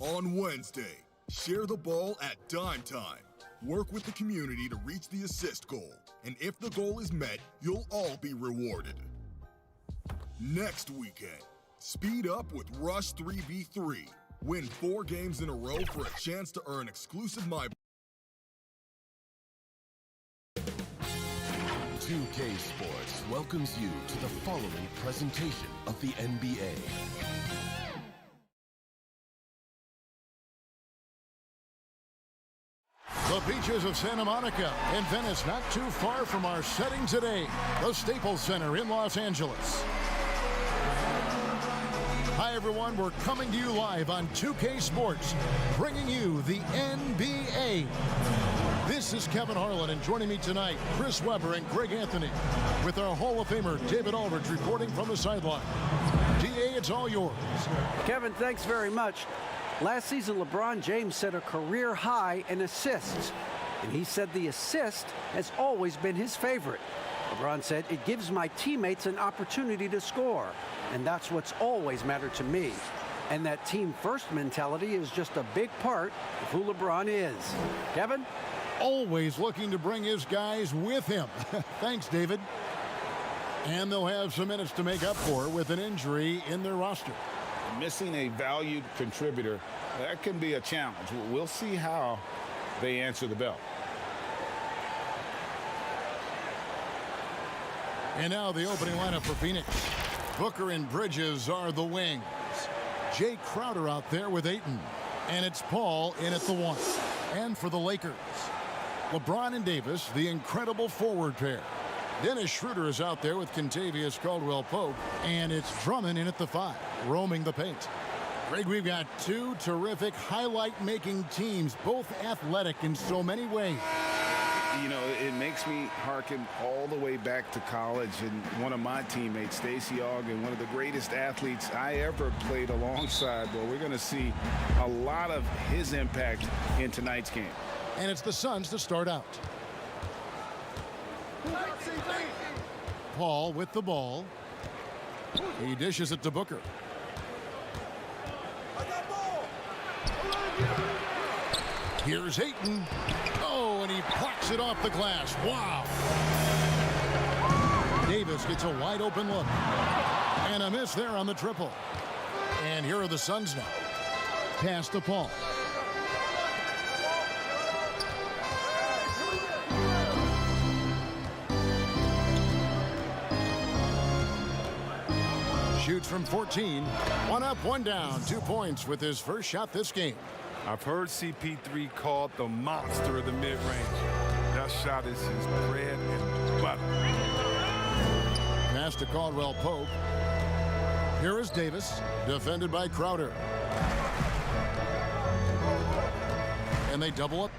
On Wednesday, share the ball at dime time. Work with the community to reach the assist goal, and if the goal is met, you'll all be rewarded. Next weekend, speed up with Rush 3v3. Win 4 games in a row for a chance to earn exclusive My 2K Sports welcomes you to the following presentation of the NBA. The beaches of Santa Monica and Venice, not too far from our setting today, the Staples Center in Los Angeles. Hi everyone, we're coming to you live on 2K Sports, bringing you the NBA. This is Kevin Harlan, and joining me tonight, Chris Webber and Greg Anthony, with our Hall of Famer David Aldridge reporting from the sideline. DA, it's all yours. Kevin, thanks very much. Last season, LeBron James set a career high in assists, and he said the assist has always been his favorite. LeBron said, "It gives my teammates an opportunity to score, and that's what's always mattered to me." And that team-first mentality is just a big part of who LeBron is. Kevin? Always looking to bring his guys with him. Thanks, David. And they'll have some minutes to make up for with an injury in their roster. Missing a valued contributor, that can be a challenge. We'll see how they answer the bell. And now the opening lineup for Phoenix. Booker and Bridges are the wings. Jay Crowder out there with Ayton. And it's Paul in at the 1. And for the Lakers, LeBron and Davis, the incredible forward pair. Dennis Schroeder is out there with Kentavious Caldwell-Pope, and it's Drummond in at the 5, roaming the paint. Greg, we've got 2 terrific highlight-making teams, both athletic in so many ways. You know, it makes me hearken all the way back to college, and one of my teammates, Stacey Ogden, one of the greatest athletes I ever played alongside. Well, we're going to see a lot of his impact in tonight's game. And it's the Suns to start out. Paul with the ball. He dishes it to Booker. Here's Ayton. Oh, and he plucks it off the glass. Wow. Davis gets a wide open look. And a miss there on the triple. And here are the Suns now. Pass to Paul. Shoots from 14. 1 up, 1 down. 2 points with his first shot this game. I've heard CP3 called the monster of the mid-range. That shot is his bread and butter. Pass to Caldwell-Pope. Here is Davis, defended by Crowder. And they double up.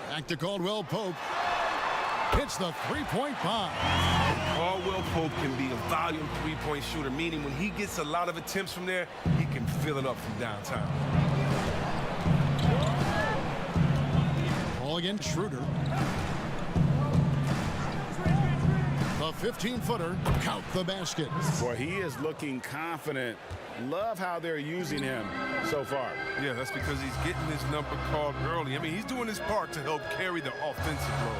Back to Caldwell-Pope. Hits the three-point bomb. Caldwell-Pope can be a volume three-point shooter, meaning when he gets a lot of attempts from there, he can fill it up from downtown. Ball again, Schroeder. The 15-footer, count the basket. Boy, he is looking confident. Love how they're using him so far. Yeah, that's because he's getting his number called early. I mean, he's doing his part to help carry the offensive load.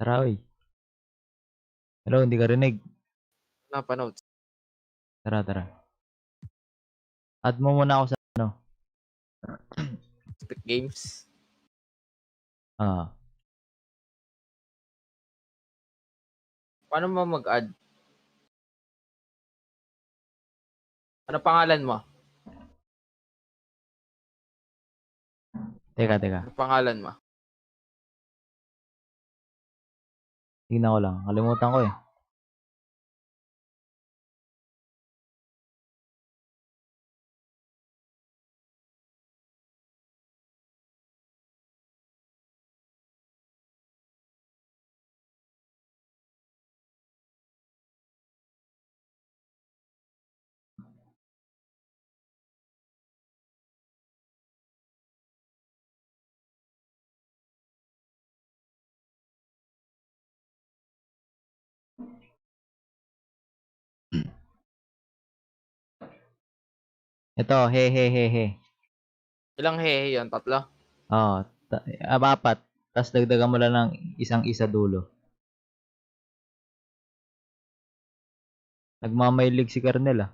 Tara, oy. Hello, hindi ka rinig. Napanood. Tara, tara. Add mo muna ako sa ano. Epic Games. Ah, Paano mo mag-add? Ano pangalan mo? teka, teka. Ano pangalan mo? Tingnan ko lang. Kalimutan ko eh. Ito, he, he, he, he. Ilang hehe yun? 3? Oh, apat. Tapos dagdagan mo lang ng isang isa dulo. Nagmamailig si Kernel ah.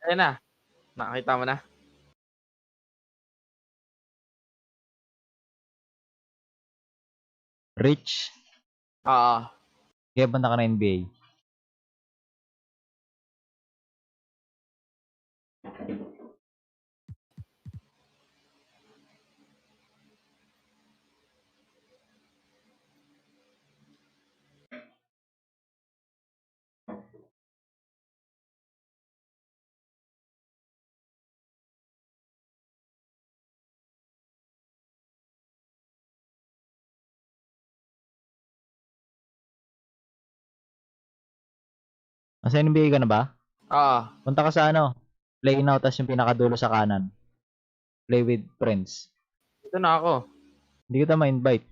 Ayan na. Nakakita mo na? Rich. Ah, Kaya banda ka na NBA. Nasa NBA ka na ba? Punta ka sa ano? Play now, tapos yung pinakadulo sa kanan. Play with friends. ito na ako. Hindi kita ma-invite.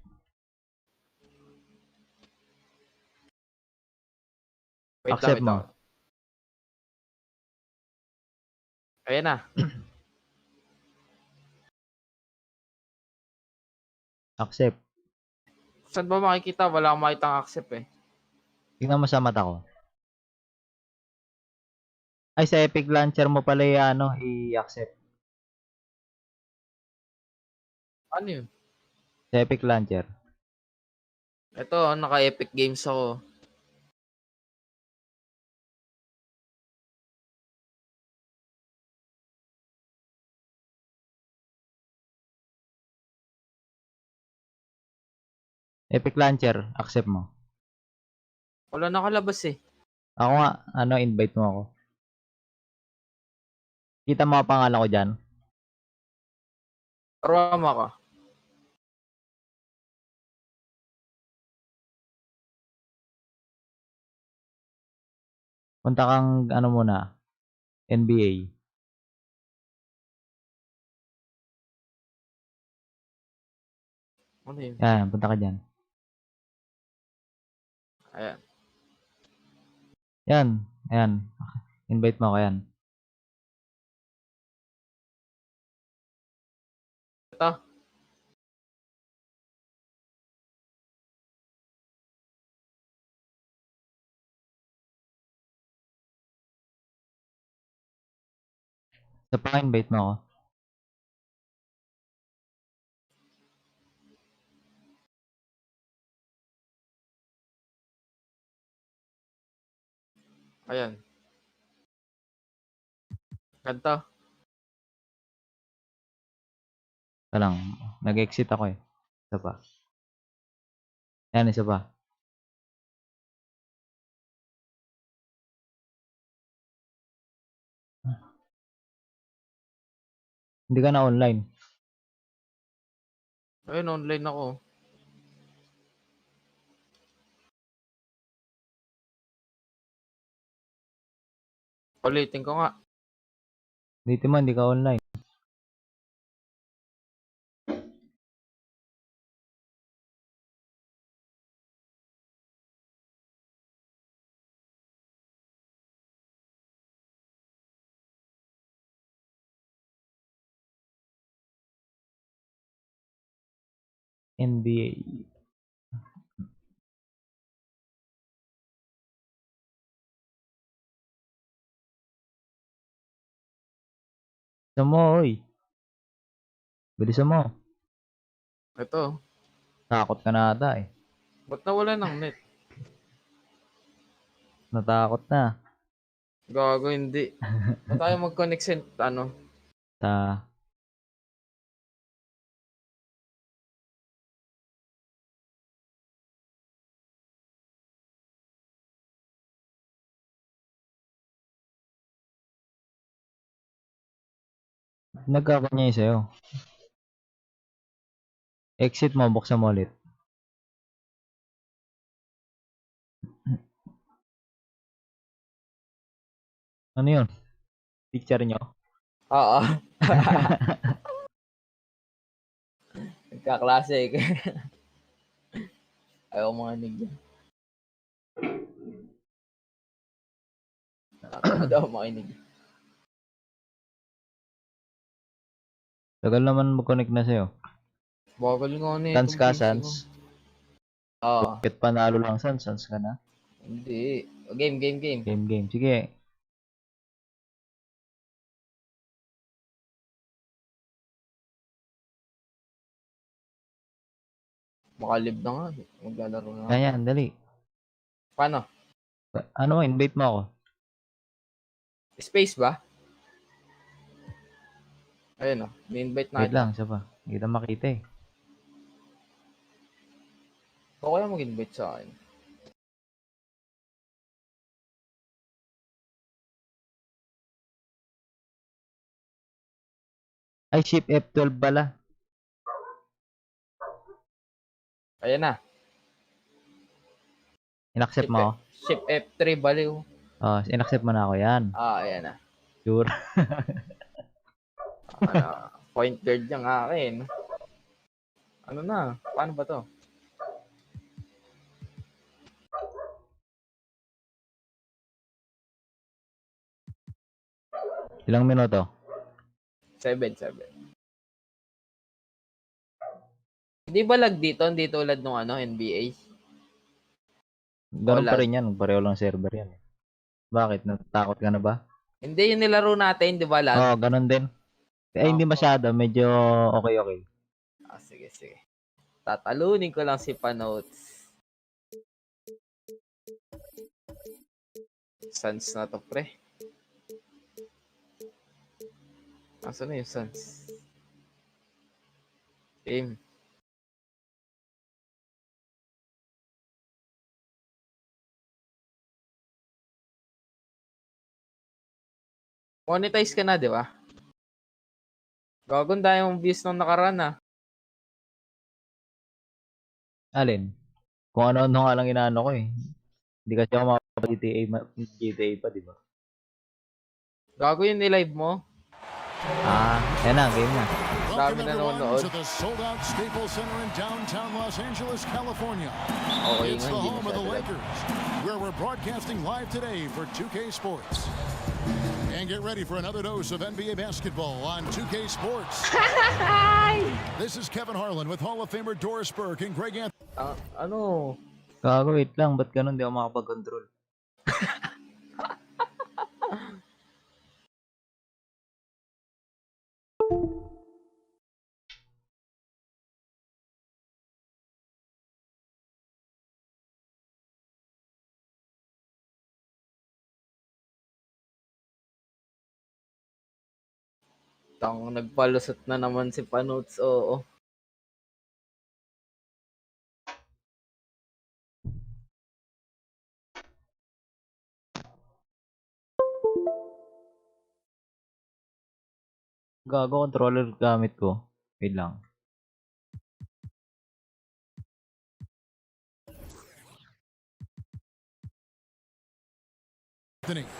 Wait Accept lang, mo. ito. Ayan na. Accept. Saan ba makikita? Wala akong makitang accept eh. Tingnan mo sa mata ko. Ay, sa Epic Launcher mo pala ano, i-accept. Ano yun? Sa Epic Launcher. Ito, naka-Epic Games ako. Epic Launcher, accept mo. Wala nakalabas eh. Ako nga, ano, invite mo ako. Kita mo ang pangalan ko dyan. Arwama ka. Punta kang, ano muna, NBA. Ano yun? Yan, punta ka dyan. Ayan. Yan, ayan. Invite mo ako yan. Ito. Sa pa-invite mo ako. Ayan. Ganito. Ito lang, nag-exit ako eh. Isa pa. Yan, isa pa. Hindi ka na online. Ayun, online ako. Ulitin ko nga. Dito mo, hindi ka online. NBA. Bilisan mo, oy. Bilisan mo. Ito. Takot ka na ata eh. Ba't nawala ng net? Natakot na. Gago, hindi. Ba't tayo mag-connect sa, Sa... Nagkakanya yung sa'yo. Exit mo, buksan mo ulit. Ano yun? Picture nyo? Oo. Nagkaklase eh. Ayaw mga nig yan. Nakatamad ako makinig. Tagal naman mag-connect na sa'yo. Bagal nga na Sans ka, PC ko. Sans. Oo. Bakit panalo lang, Sans? Sans ka na? Hindi. Game. Game. Sige. Makalib na nga. Maglalaro na. Ganyan, dali. Paano? Ano, invite mo ako. Space ba? Ayun o. Ni-invite na. Wait lang, isa pa. Hindi kita makita eh. O kaya mag-invite sa akin. Ay, ship F12 pala. Ayan na. Inaccept mo ako? Ship F3 baliw. Oh, inaccept mo na ako yan. Ayan na. Sure. Point guard yung akin. Ano na? Paano ba to? Ilang minuto? 7. Hindi ba lag dito? Hindi tulad nung NBA? Ganun Wala. pa rin yan. Pareho lang server yan. Bakit? Natatakot ka na ba? Hindi, yung nilaro natin, di ba lag? Oo, ganun din. Eh, hindi masyado. Medyo okay. Sige. Tatalunin ko lang si Panotes. Suns na to, pre. Asan na yung Suns? Game. Monetize ka na, di ba? Gaganda yung views nung nakaraan, ah. Alin? Kung ano-ano nga lang inaano ko eh. Hindi kasi ako GTA pa, di ba? Gago yun ni-live mo. Yan na, game na. Dami nanonood. To the sold-out Staples Center in downtown Los Angeles, California. Okay It's nga, the hindi home of the masyado. Lakers, where we're broadcasting live today for 2K Sports. And get ready for another dose of NBA basketball on 2K Sports. This is Kevin Harlan with Hall of Famer Doris Burke and Greg Anthony. Ano? Gago, wait lang. Ba't ganun? Di ako makapag-control. Nagpalusot na naman si Panotes, oo. Gago, controller gamit ko. Wait lang.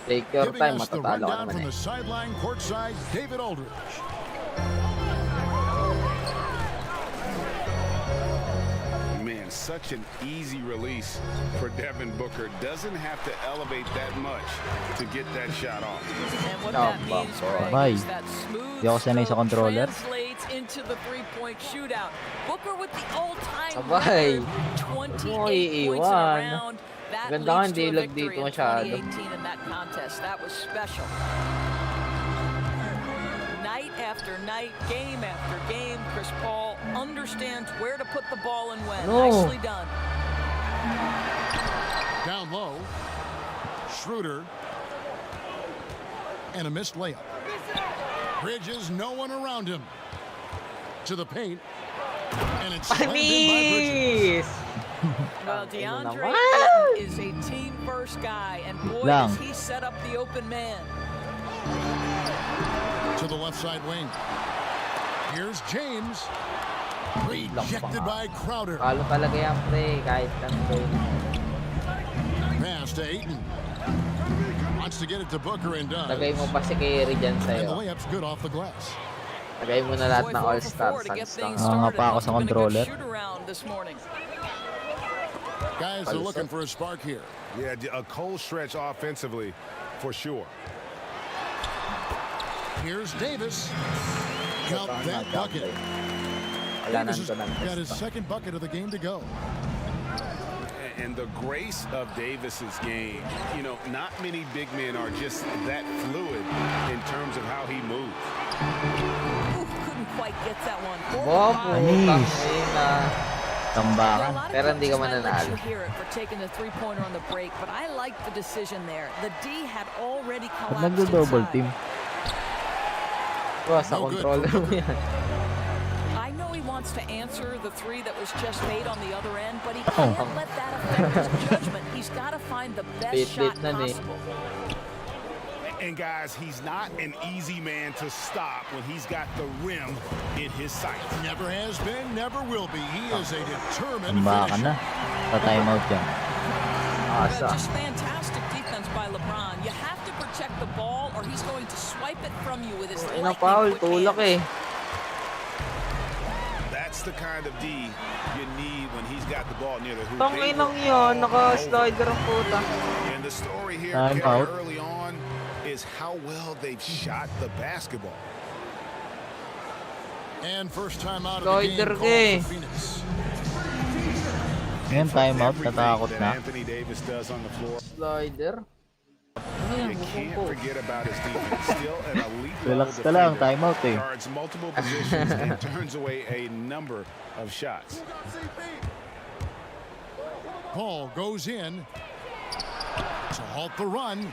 Take your Giving time, us the matatalo ka rundown naman from eh. the sideline courtside, David Aldridge. Man, such an easy release for Devin Booker. Doesn't have to elevate that much to get that shot off. And what that means, Greg, Bye. is that smooth Di ako sanay sa stroke controller. translates into the three-point shootout. Booker with the all-time Abay. record, 28 Ano points in a iiwan? round. That Ganda nga, leads hindi to a lag victory dito in masyado. 2018 in that contest. That was special. Night after night, game after game, Chris Paul understands where to put the ball and when. No. Nicely done. Down low. Schroeder. And a missed layup. Bridges, no one around him. To the paint. And it's slammed in by Bridges. Well, DeAndre is a team-first guy, and boy, does he set up the open man. To the left side wing. Here's James. Rejected by Crowder. Palo talaga yan, pre. Kahit lang, pre. Pass to Ayton. Wants to get it to Booker and does. Lagay mo pa si Kyrie dyan And the sa'yo. layup's good off the glass. Lagay mo na lahat ng All-Star Suns lang. Nga pa ako sa controller. Guys are looking for a spark here. Yeah, a cold stretch offensively, for sure. Here's Davis. Count that bucket. Davis has got his second bucket of the game to go. And the grace of Davis's game, you know, not many big men are just that fluid in terms of how he moves. Ooh, couldn't quite get that one. Bobo, Anis. Tambakan. Pero hindi ka I let mananalo. you hear it for taking the three-pointer on the break, but I like the decision there. The D had already Pag collapsed nagdo-double inside. team. Sa controller mo yan. I know he wants to answer the three that was just made on the other end, but he can't let that affect his judgment. He's got to find the best shot possible. And guys, he's not an easy man to stop when he's got the rim in his sights. Never has been, never will be. He is a determined Tambakan na. finisher. Sa timeout yan. Asa. Just fantastic defense by LeBron. You have to protect the ball or he's going to swipe it from you with his Ina foul, lightning quick tulak eh. hands. That's the kind of D you need when he's got the ball near the hoop. Tanginang yun, naka-slider ang puta. And the story here, Time Kerry, out. early on is how well they've shot the basketball. And first time out of the game Slider called eh. for Phoenix. Ngayon timeout, Everything natakot that na. Anthony Davis does on the floor. Slider? Ano yan? You can't Bukong ko. forget about his defense. Still an elite Relax level ka lang, defender. timeout eh. Guards multiple positions and turns away a number of shots. Paul goes in to halt the run.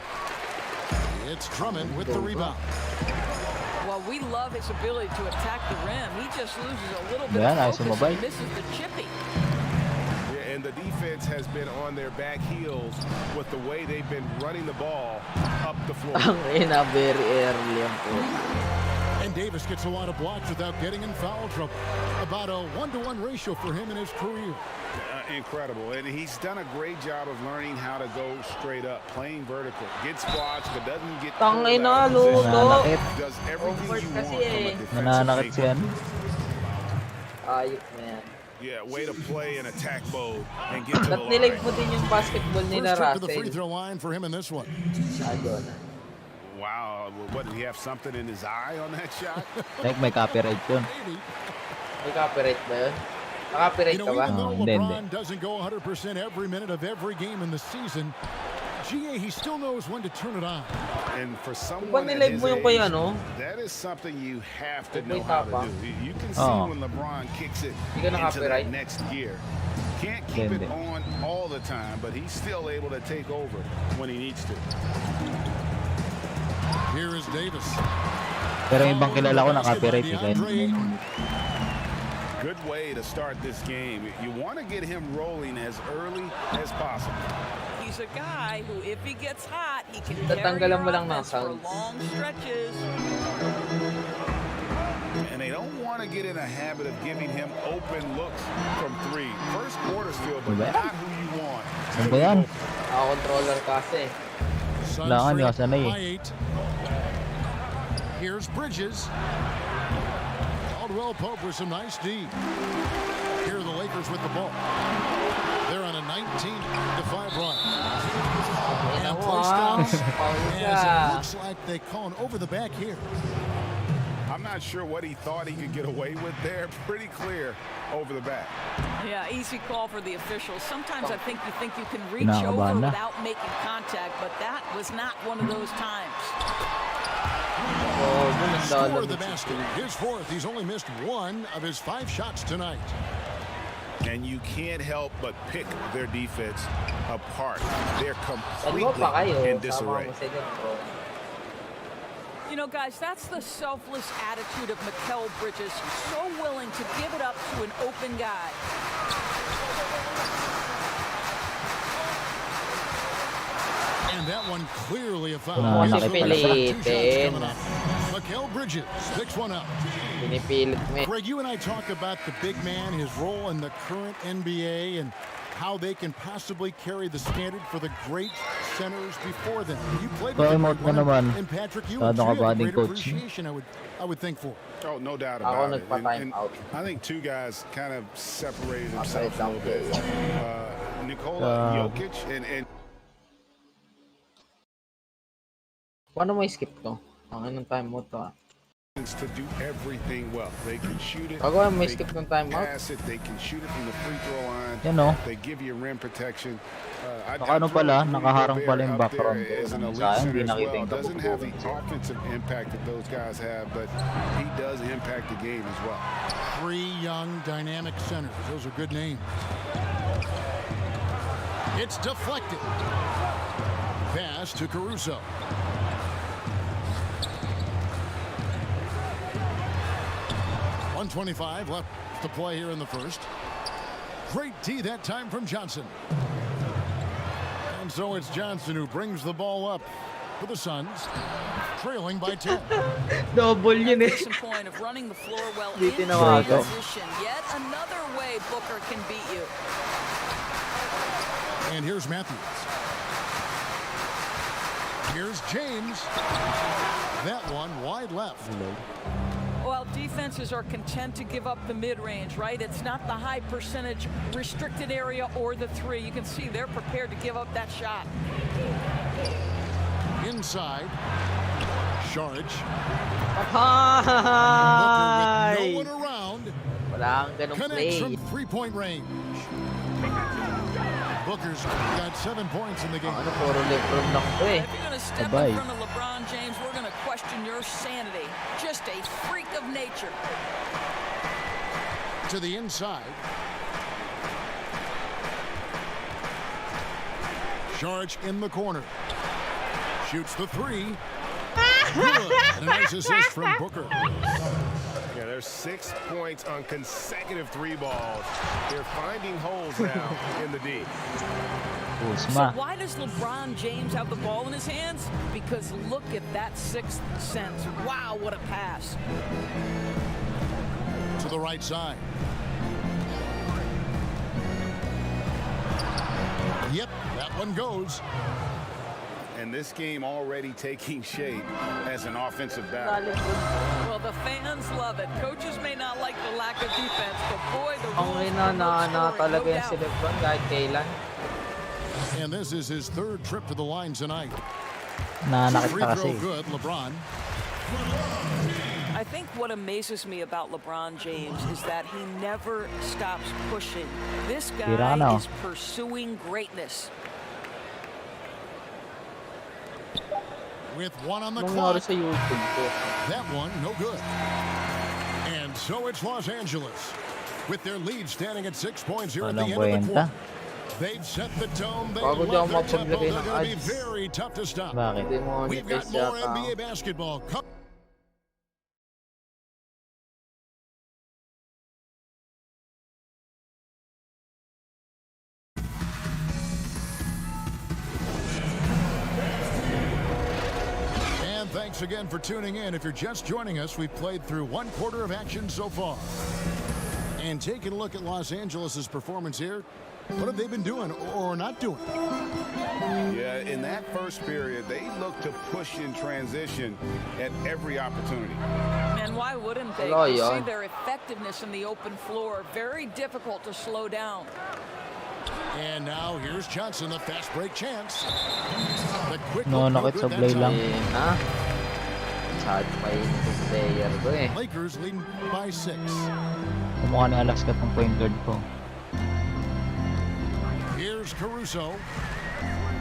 It's Drummond with the rebound. Well, we love his ability to attack the rim. He just loses a little bit Yan, of ayos focus sumabay. and misses the chippy. Yeah, and the defense has been on their back heels with the way they've been running the ball up the floor. Ang ina, very early ang puta. And Davis gets a lot of blocks without getting in foul trouble. About a 1-to-1 ratio for him in his career. Incredible. And he's done a great job of learning how to go straight up, playing vertical. Gets blocks, but doesn't get pulled Tangay out na, of position. luto. Nananakit. Does everything Over you want kasi from a eh. defensive Nananakit standpoint. yan. Ayok na yan. Yeah, way to play in attack mode and get to the Ba't nila line. iputin yung basketball nila, First trip to the free Russell? throw line for him in this one. Ayun. Wow, what, did he have something in his eye on that shot? Like may copyright yun. May copyright ba yun? Nakapirate You ka know, ba? even though Hindi, LeBron doesn't go 100% every minute of every game in the season, GA, he still knows when to turn it on. And for Ba someone at nilive his mo yung age, kay ano? that is something you have to May know how to tapang. do. You can see Oh. when LeBron kicks it Hindi ka into nakapirate? the next gear. Can't keep it Hindi. on all the time, but he's still able to take over when he needs to. Here is Davis. Pero yung ibang kilala ko na-copyright eh. Kaya hindi. Good way to start this game. You want to get him rolling as early as possible. He's a guy who, if he gets hot, he can carry Tatanggalan your mo lang ng offense for sounds. long stretches. And they don't want to get in a habit of giving him open looks from three. First quarter still, but Diba? not who you want. Ano ba yan? Naka-controller kasi. Suns Kailangan trail nila sanay eh. by 8. Here's Bridges. Caldwell Pope with some nice D. Here are the Lakers with the ball. They're on a 19-5 run. And play stops as it looks like they call an over the back here. I'm not sure what he thought he could get away with there. Pretty clear over the back. Yeah, easy call for the officials. Sometimes I think you can reach Kinakabahan over na. without making contact, but that was not one of those times. Oh, score the basket. His fourth. He's only missed one of his 5 shots tonight. And you can't help but pick their defense apart. They're completely in disarray. You know, guys, that's the selfless attitude of Mikal Bridges. He's so willing to give it up to an open guy. And that one clearly a foul. Mikal Bridges picks one up. Greg, you and I talk about the big man, his role in the current NBA, and how they can possibly carry the standard for the great centers before them. You played with him, and Patrick, you would have great appreciation, I would think, for. Oh, no doubt about it. And I think two guys kind of separated themselves a little bit. Nikola Jokic and Paano mo skip to? Ang anong time mo to to do everything well. They can shoot it. Pagawa mo skip ng time out. Pass it. They can shoot it from the free throw line. Yan o. They give you rim protection. Ano pala, nakaharang pala yung background ko. Sayang, hindi nakita yung doesn't have the offensive impact that those guys have, but he does impact the game as well. 3 young, dynamic centers. Those are good names. It's deflected. Pass to Caruso. .125 left to play here in the first. Great D that time from Johnson. And so it's Johnson who brings the ball up for the Suns, trailing by 10. Double yun eh. Case in point of running the floor well in transition. Yet another way Booker can beat you. And here's Matthews. Here's James. That one wide left. Well, defenses are content to give up the mid-range, right? It's not the high percentage restricted area or the 3. You can see they're prepared to give up that shot. Inside. Sharge. Hi! Booker with no one around. Walang ganong Connects play. from 3-point range. Booker's got 7 points in the game. Ano, puro Lebron lang to eh. If you're going to step in front of LeBron James, we're going to question your sanity. Just a freak of nature. To the inside. Sharge in the corner. Shoots the 3. Good. And a nice assist from Booker. Yeah, there's 6 points on consecutive 3 balls. They're finding holes now in the D. So why does LeBron James have the ball in his hands? Because look at that 6th sense. Wow, what a pass. To the right side. Yep, that one goes. And this game already taking shape as an offensive battle. Well, the fans love it. Coaches may not like the lack of defense, but boy, the rules talaga yan si LeBron kahit kailan. And this is his 3rd trip to the line tonight. Nanakit na kasi. Good, LeBron. I think what amazes me about LeBron James is that he never stops pushing. This guy is pursuing greatness. With one on the clock. That one, no good. And so it's Los Angeles. With their lead standing at 6 points here at the end of the quarter. They've set the tone. They love their tempo. They're going to be very tough to stop. We've got more NBA basketball. Thanks again for tuning in. If you're just joining us, we've played through 1 quarter of action so far. And taking a look at Los Angeles' performance here, what have they been doing or not doing? Yeah, in that first period, they looked to push in transition at every opportunity. And why wouldn't they? You see their effectiveness in the open floor. Very difficult to slow down. And now here's Johnson, the fast break chance. The quick sablay lang. Lakers leading by 6. Kumukha ni Alaska tong point guard ko. Here's Caruso.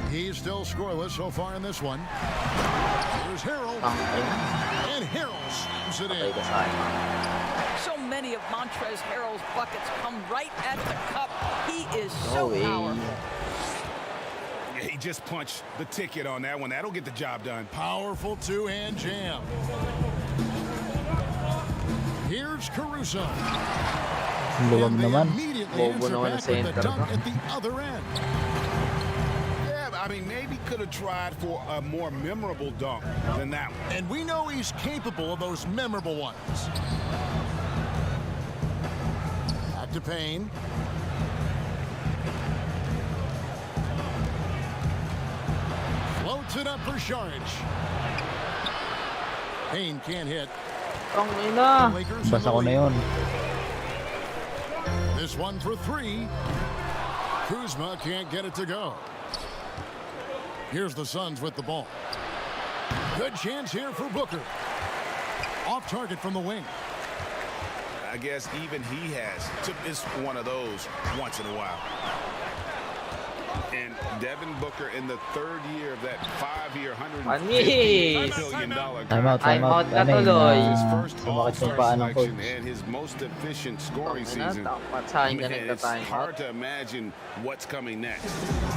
He's still scoreless so far in this one. Here's Harold. And Harrell slams it Patay in. ka sa akin. So many of Montrezl Harrell's buckets come right at the cup. He is so No way. powerful. He just punched the ticket on that one. That'll get the job done. Powerful two-hand jam. Here's Caruso. Luwag And they naman. immediately Bobo answer naman back ang with the center, dunk no? at the other end. Yeah, I mean, maybe could have tried for a more memorable dunk than that one. And we know he's capable of those memorable ones. Back to Payne. Floats it up for Saric. Payne can't hit. Ang ina. Lakers in Basa the ko na lead. yun. This one for three. Kuzma can't get it to go. Here's the Suns with the ball. Good chance here for Booker. Off target from the wing. I guess even he has to miss one of those once in a while. And Devin Booker in the third year of that 5-year, Manis. $150 billion Timeout, Time out timeout. na Ano yun? tuloy. his ah, first sumakit yung All-Star paa ng selection coach. and his most efficient scoring Ang ina, season. dapat sa akin ka Man, it's nagka-time out. hard to imagine what's coming next.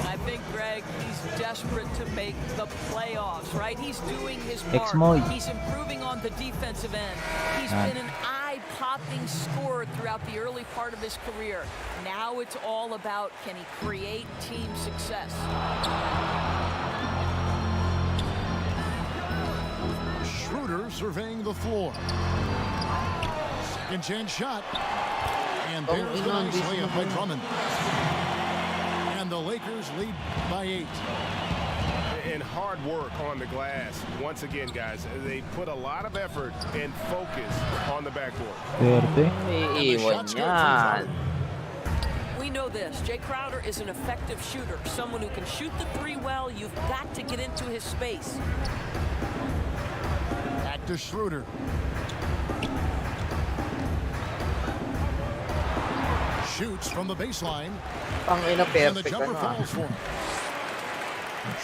I think, Greg, he's desperate to make the playoffs, right? He's doing his Ex-Moy. part. He's improving on the defensive end. He's been an eye-popping scorer throughout the early part of his career. Now it's all about, can he create team success? Schroeder surveying the floor. Second chance shot. And Oh, there's the ina, nice busy layup by naman. Drummond. And the Lakers lead by 8. And hard work on the glass. Once again, guys, they put a lot of effort and focus on the backboard. Swerte. May iwan yan. We know this. Jay Crowder is an effective shooter, someone who can shoot the three well. You've got to get into his space. Back to Schroeder. Shoots from the baseline. Ang ina, And the perfect jumper ano. falls for him.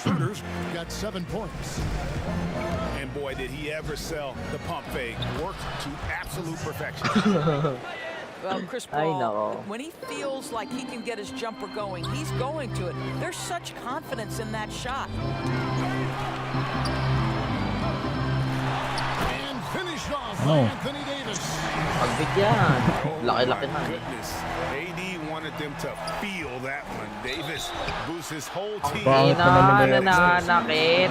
Schroeder's got 7 points. And boy, did he ever sell the pump fake. Worked to absolute perfection. Well, Chris Ay, Paul, nako. when he feels like he can get his jumper going, he's going to it. There's such confidence in that shot. And finished off No. by Anthony Davis. Pagbigyan. Laki-laki na. Goodness. AD wanted them to feel that one. Davis boosts his whole team. Bakit Ina, naman nila- nananakit.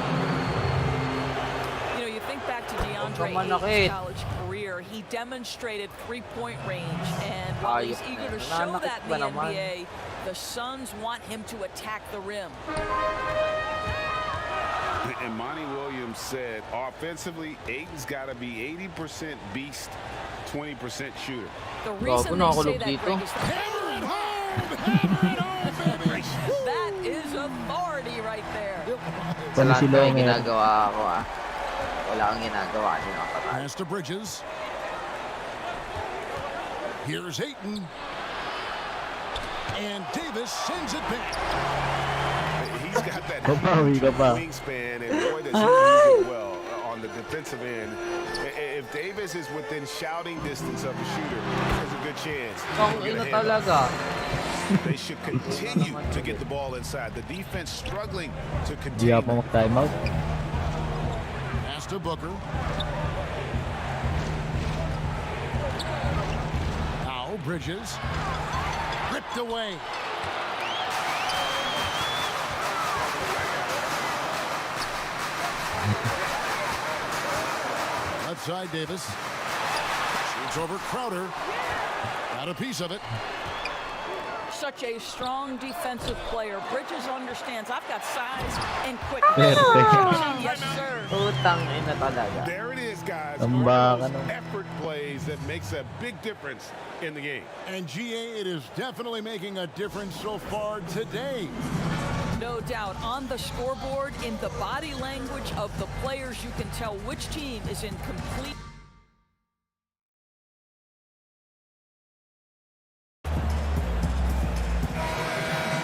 You know, you think back to DeAndre manakit. Ayton's college career, he demonstrated three-point range, and while he's Ayos na eager to yan. show Nananakit that in ba the naman? NBA, the Suns want him to attack the rim. And Monty Williams said, offensively, Ayton's got to be 80% beast, 20% shooter. The reason they say nakakulog that, dito. Greg, is Hammer it home! Hammer it home, baby! that is authority right there. Sa Kung lahat si na Long yung eh. ginagawa ko wala kang ginagawa. Hindi nakapatay. Pass to Bridges. Here's Ayton. And Davis sends it back. He's got that Babawi ka pa. wingspan, and boy, does he use it well on the defensive end. If Davis is within shouting distance of a shooter, there's a good chance. Ang he'll ina get a hand talaga. up. They should continue to get the ball inside. The defense struggling to Hindi continue. ako mag-timeout. Pass to Booker. Now Bridges. Ripped away. Left side Davis. Shoots over Crowder. Got a piece of it. Such a strong defensive player. Bridges understands, I've got size and quickness. Perfect. Yes, sir. Putang ina talaga. There it is, guys. Tamba One of ka those na. effort plays that makes a big difference in the game. And GA, it is definitely making a difference so far today. No doubt. On the scoreboard, in the body language of the players, you can tell which team is in complete.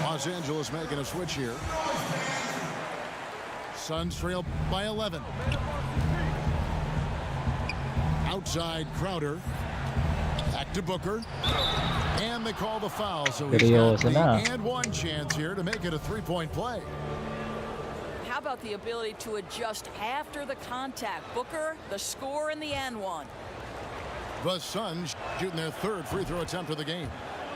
Los Angeles making a switch here. Suns trail by 11. outside Crowder. Back to Booker. And they call the foul, so he's got Seryoso na. and one chance here to make it a three-point play. How about the ability to adjust after the contact? Booker, the score and the and one. The Suns shooting their third free throw attempt of the game.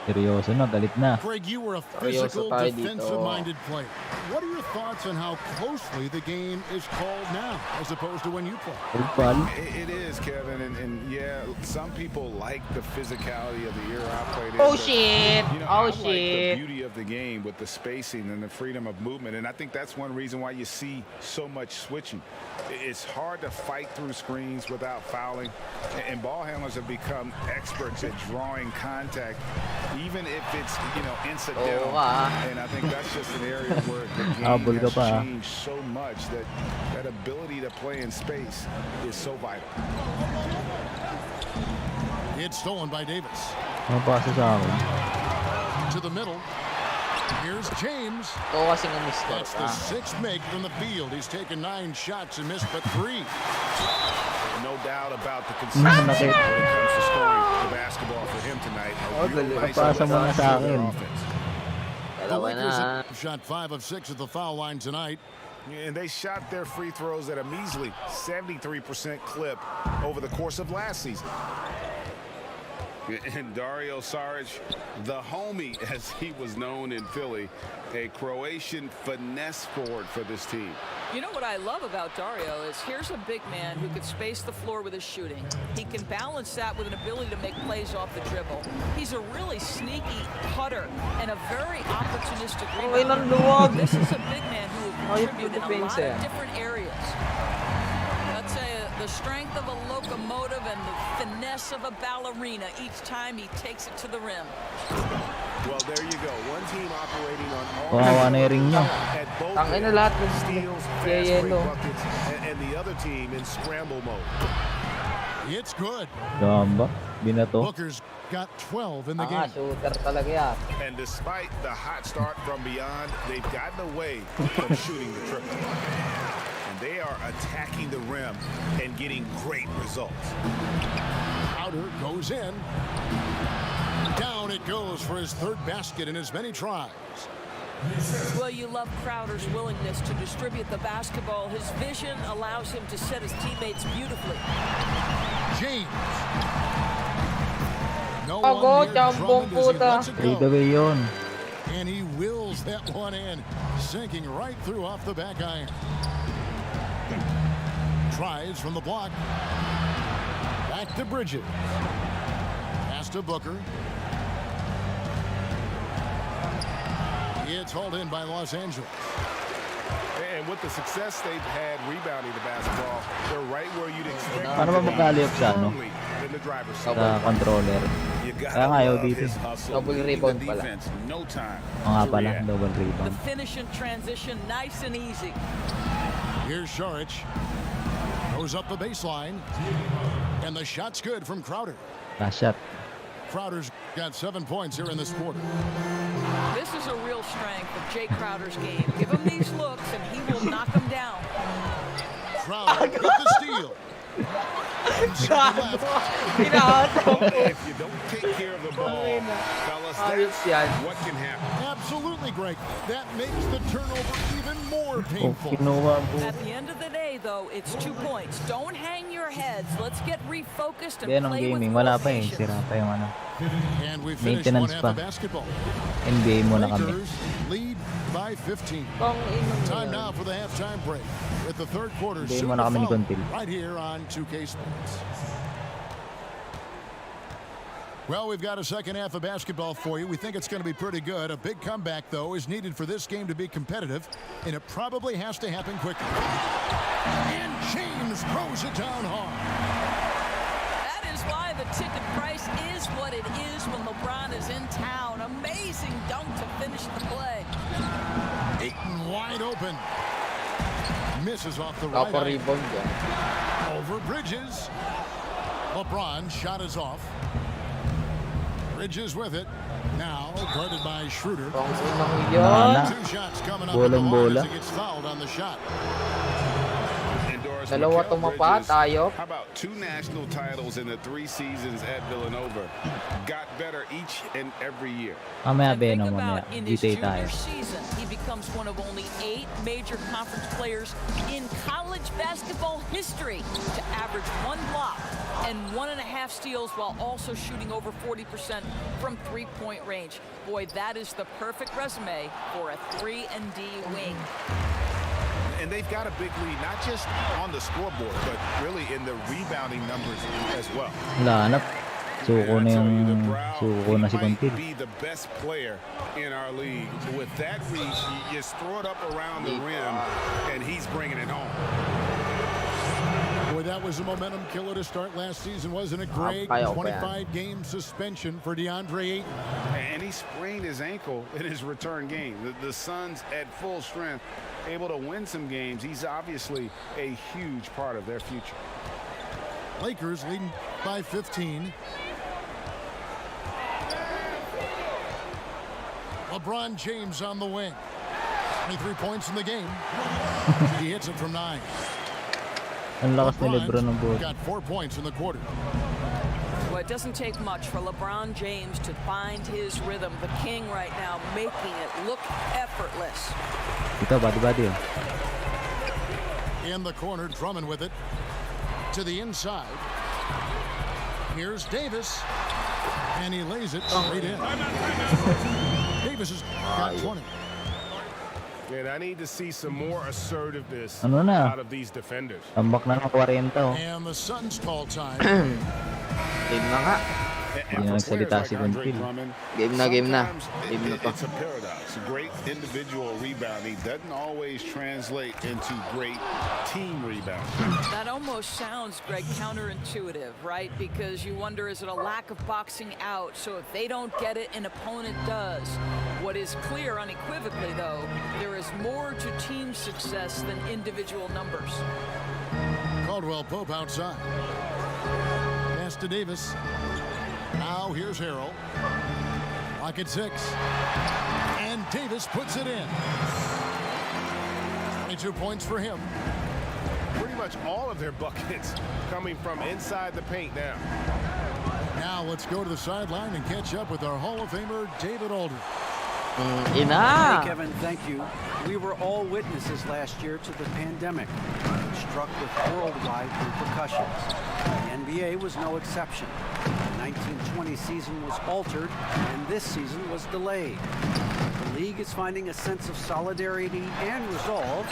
Seryoso na, galit na. Craig, you were a physical, defensive-minded player. What are your thoughts on how closely the game is called now, as opposed to when you played? It is, Kevin, and yeah, some people like the physicality of the era I played in. Oh, shit. You know, I like the beauty of the game with the spacing and the freedom of movement, and I think that's one reason why you see so much switching. It's hard to fight through screens without fouling, and ball handlers have become experts at drawing contact, even if it's, you know, incidental. And I think that's just an area where the game has changed so much that that ability to play in space is so vital. It's stolen by Davis. To the middle. Here's James. That's the sixth make from the field. He's taken 9 shots and missed but 3. No doubt about the consistency when it comes to scoring the basketball for him tonight. The Lakers shot 5 of 6 at the foul line tonight. And they shot their free throws at a measly 73% clip over the course of last season. And Dario Saric, the homie as he was known in Philly, a Croatian finesse forward for this team. You know what I love about Dario is here's a big man who can space the floor with his shooting. He can balance that with an ability to make plays off the dribble. He's a really sneaky cutter and a very opportunistic rebounder. This is a big man who will contribute in a lot of different areas. Let's say the strength of a locomotive and the finesse of a ballerina each time he takes it to the rim. Well, there you go. One team operating on all at both steals, fast break buckets, and the other team in scramble mode. It's good. Binato. Booker's got 12 in the game. And despite the hot start from beyond, they've gotten away from shooting the triple. And they are attacking the rim and getting great results. Crowder goes in. Down it goes for his third basket in as many tries. Well, you love Crowder's willingness to distribute the basketball. His vision allows him to set his teammates beautifully. James. No one near Drummond as he lets it go. And he wills that one in, sinking right through off the back iron. Tries from the block. Back to Bridges. Pass to Booker. It's hauled in by Los Angeles. And with the success they've had rebounding the basketball, they're right where you'd expect Paano ba mag-alley-up sa ano? in the driver's Sa controller. Kaya nga ayaw dito. Double rebound pala. No time. Nga pala, double The rebound. finish and transition, nice and easy. Here's Saric. Goes up the baseline. And the shot's good from Crowder. Last shot. Crowder's got 7 points here in this quarter. This is a real strength of Jay Crowder's game. Give him these looks and he will knock them down. Crowder with the steal. If you don't take care of the ball, fellas, that's what can happen. Absolutely, Greg. That makes the turnover even more painful. At the end of the day, though, it's 2 points. Don't hang your heads. Let's get refocused and Yan ang play with gaming. more Wala pa eh. patience. Sira pa yung ano. And we finished one Maintenance half pa. of basketball. NBA muna kami. Lakers lead by 15. Time now for the halftime break. With the third quarter NBA soon muna to kami ni follow Contil. right here on 2K Sports. Well, we've got a second half of basketball for you. We think it's going to be pretty good. A big comeback, though, is needed for this game to be competitive, and it probably has to happen quickly. And James throws it down hard. That is why the ticket price is what it is when LeBron is in town. Amazing dunk to finish the play. Ayton wide open. Misses off the right eye. Over Bridges. LeBron shot is off. Bridges with it. Now guarded by Schroeder. Wala. 2 shots coming up at the line as he gets fouled on the shot. And stars. Dalawa Mikal tumapa, Bridges, tayo. how about 2 national titles in the 3 seasons at Villanova? Got better each and every year. Mamaya And think Beno, mamaya. about in his Detail junior tayo. season, he becomes one of only 8 major conference players in college basketball history to average 1 block and 1.5 steals while also shooting over 40% from three-point range. Boy, that is the perfect resume for a 3-and-D wing. And they've got a big lead, not just on the scoreboard, but really in the rebounding numbers as well. Wala, suko na yung suko na si He might Contil. be the best player in our league. With that reach, you just throw it up around the rim, and he's bringing it home. Boy, that was a momentum killer to start last season, wasn't it? Greg, 25-game suspension for DeAndre Ayton. And he sprained his ankle in his return game. The Suns at full strength, able to win some games. He's obviously a huge part of their future. Lakers leading by 15. LeBron James on the wing. 23 points in the game. He hits it from 9. Ang lakas ni Lebron ng buhat. Got 4 points in the quarter. Well, it doesn't take much for LeBron James to find his rhythm. The king right now making it look effortless. Ito, body. In the corner, Drummond with it. To the inside. Here's Davis. And he lays it straight in. Davis has got 20. Man, I need to see some more assertiveness Ano na? out of these defenders. Tambak na ng 40. And the Suns call time. Game na nga. Hindi na nagsalita si Contil. Game na. Game na to. It's a paradox. Great individual rebounding doesn't always translate into great team rebounding. That almost sounds, Greg, counterintuitive, right? Because you wonder, is it a lack of boxing out? So if they don't get it, an opponent does. What is clear unequivocally, though, there is more to team success than individual numbers. Caldwell Pope outside. Pass to Davis. Now here's Harrell. Lock at 6. And Davis puts it in. 22 points for him. Pretty much all of their buckets coming from inside the paint now. Now let's go to the sideline and catch up with our Hall of Famer, David Aldridge. Hey, Kevin, thank you. We were all witnesses last year to the pandemic, struck with worldwide repercussions. The NBA was no exception. The 1920 season was altered, and this season was delayed. The league is finding a sense of solidarity and resolve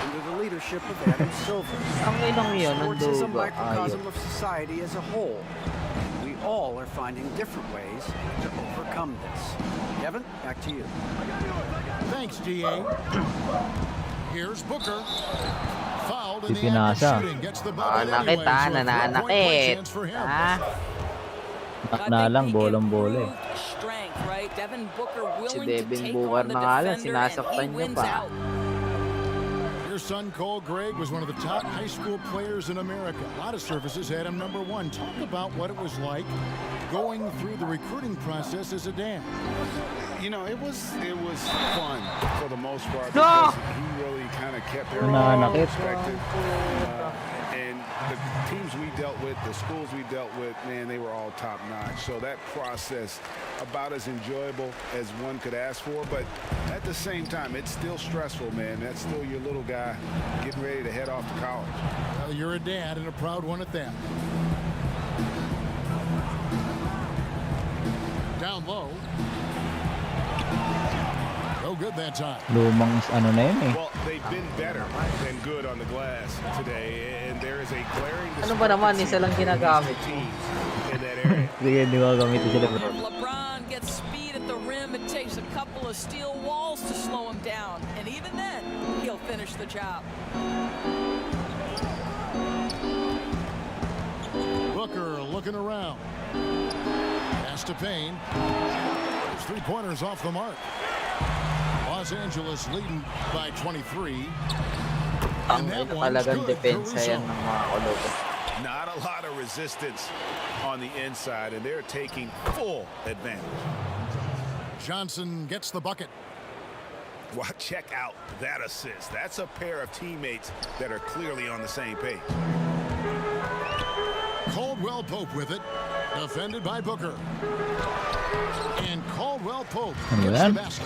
under the leadership of Adam Silver. Sports is a microcosm of society as a whole. We all are finding different ways to overcome this. Kevin, back to you. Thanks, DA. Here's Booker. Fouled in Si the act of Pinasa. shooting. Gets the bucket Nanakit anyway. ha, So a nananakit. three-point chance for him. Na lang, bolang-bola eh. Strength, right? Devin Booker Si willing to Devin take Booker on the na nga lang, defender, and sinasaktan he niya wins pa. out. Your son, Cole Gregg, was one of the top high school players in America. A lot of services had him number 1. Talk about what it was like going through the recruiting process as a dad. You know, it was fun for the most part No! because he really kind of kept everything Nanakit. in perspective. And the teams we dealt with, the schools we dealt with, man, they were all top notch. So that process about as enjoyable as one could ask for, but at the same time, it's still stressful, man. That's still your little guy getting ready to head off to college. Well, you're a dad and a proud one at that. Down low. No good that time. Lumang ano na yun eh. Well, they've been better than good on the glass today, and there is a glaring Ano ba naman, isa lang ginagamit. teams in that area. Sige, hindi ko gamitin sila. If LeBron gets speed at the rim, it takes a couple of steel walls to slow him down. And even then, he'll finish the job. Booker looking around. Pass to Payne. There's 3 pointers off the mark. Los Angeles leading by 23. Ang ito talagang depensa yan ng mga Kolobo. Not a lot of resistance on the inside, and they're taking full advantage. Johnson gets the bucket. Wow, check out that assist. That's a pair of teammates that are clearly on the same page. Caldwell Pope with it. Defended by Booker. And Caldwell Pope Ano gets yan? the basket.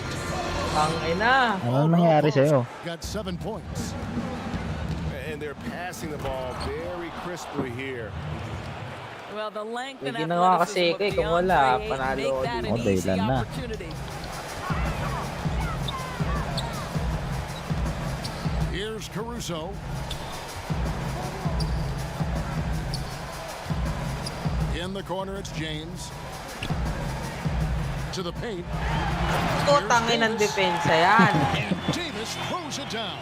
Tangina. Ano nangyari sa'yo? Got 7 points. And they're passing the ball very crisply here. Well, the length May and ginawa kasi athleticism of kung wala, DeAndre Ayton panalo make that din. an easy dahilan na. opportunity. Here's Caruso. In the corner, it's James. To the paint. Ito, tangin ng depensa yan. And Davis throws it down.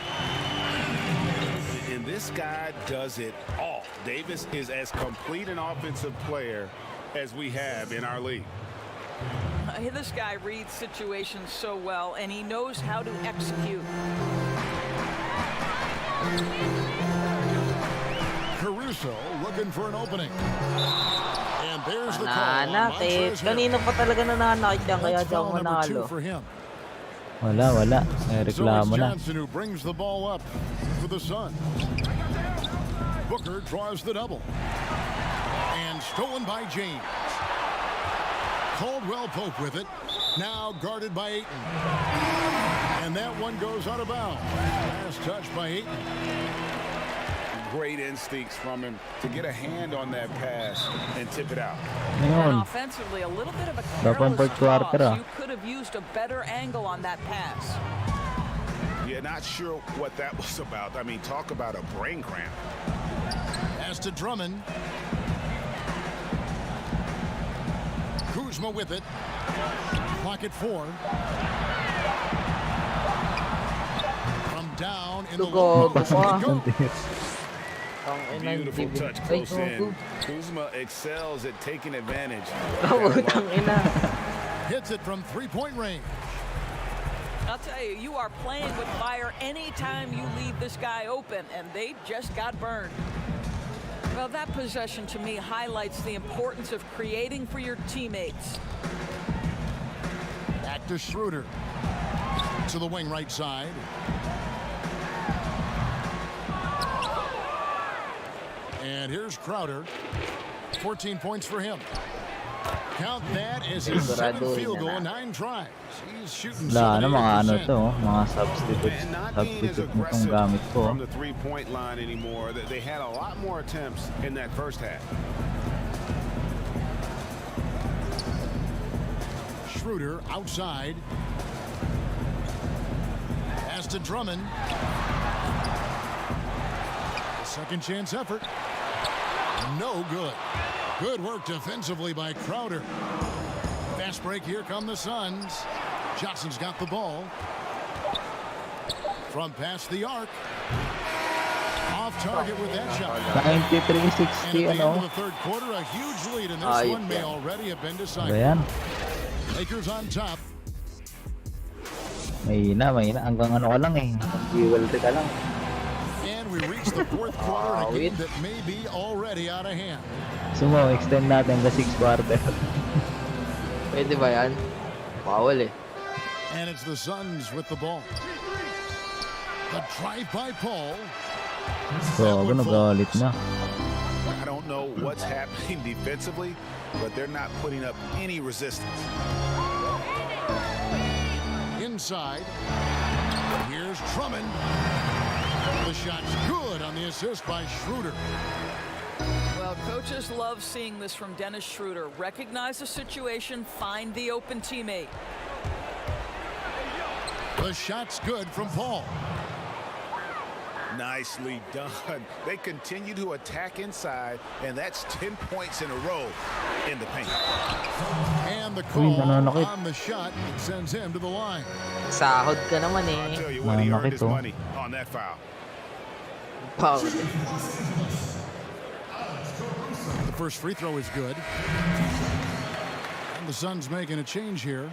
And this guy does it all. Davis is as complete an offensive player as we have in our league. This guy reads situations so well, and he knows how to execute. Caruso looking for an opening. And there's the call. Nanakit. Kanina pa talaga nananakit yan, kaya That's di ako foul number 2 manalo. for him. Wala. May So it's reklamo na. Johnson who brings the ball up for the Suns. Booker draws the double. And stolen by James. Caldwell Pope with it. Now guarded by Ayton. And that one goes out of bounds. Last touch by Ayton. Great instincts from him to get a hand on that pass and tip it out. And Ngayon, offensively, a little bit of a Dapat careless per quarter, toss. ah. You could have used a better angle on that pass. Yeah, not sure what that was about. I mean, talk about a brain cramp. Pass to Drummond. Kuzma with it. Clock at 4. From down in the low Dugo, post. It dugo. goes. Tangin ng Beautiful DB. touch Ay, close in. no, Kuzma excels at taking advantage. oh, tangina. Hits it from 3-point range. I'll tell you, you are playing with fire anytime you leave this guy open, and they just got burned. Well, that possession to me highlights the importance of creating for your teammates. Back to Schroeder. To the wing right side. And here's Crowder. 14 points for him. Count that as his 7th field goal in 9 tries. He's shooting wala na mga ano 78%. to, mga substitute And not being as nitong aggressive gamit ko. from the three-point line anymore. They had a lot more attempts in that first half. Schroeder outside. Pass to Drummond. Second chance effort. No good. Good work defensively by Crowder. Fast break. Here come the Suns. Johnson's got the ball. From past the arc. Off target with that shot. 93-60 And at the end of ano. the third quarter, a huge lead, and this Ayun one may yan. already have been Ba decided. yan? Lakers on top. Mahina. Hanggang ano ka lang eh. Mag-wiwelte ka lang. And we reach the fourth quarter in a game that may be already out of hand. Sumo, extend natin the 6 quarter. Pwede ba yan? Bawal eh. And it's the Suns with the ball. The drive by Paul. So, nagalit na. I don't know what's happening defensively, but they're not putting up any resistance. Inside. Here's Drummond. The shot's good on the assist by Schroeder. Well, coaches love seeing this from Dennis Schroeder. Recognize the situation, find the open teammate. The shot's good from Paul. Nicely done. They continue to attack inside, and that's 10 points in a row in the paint. And the call nananakit. on the shot sends him to the line. Sahod ka naman I'll eh. tell you what, he earned his Nanakit, oh. money on that foul. Foul. The first free throw is good. And the Suns making a change here.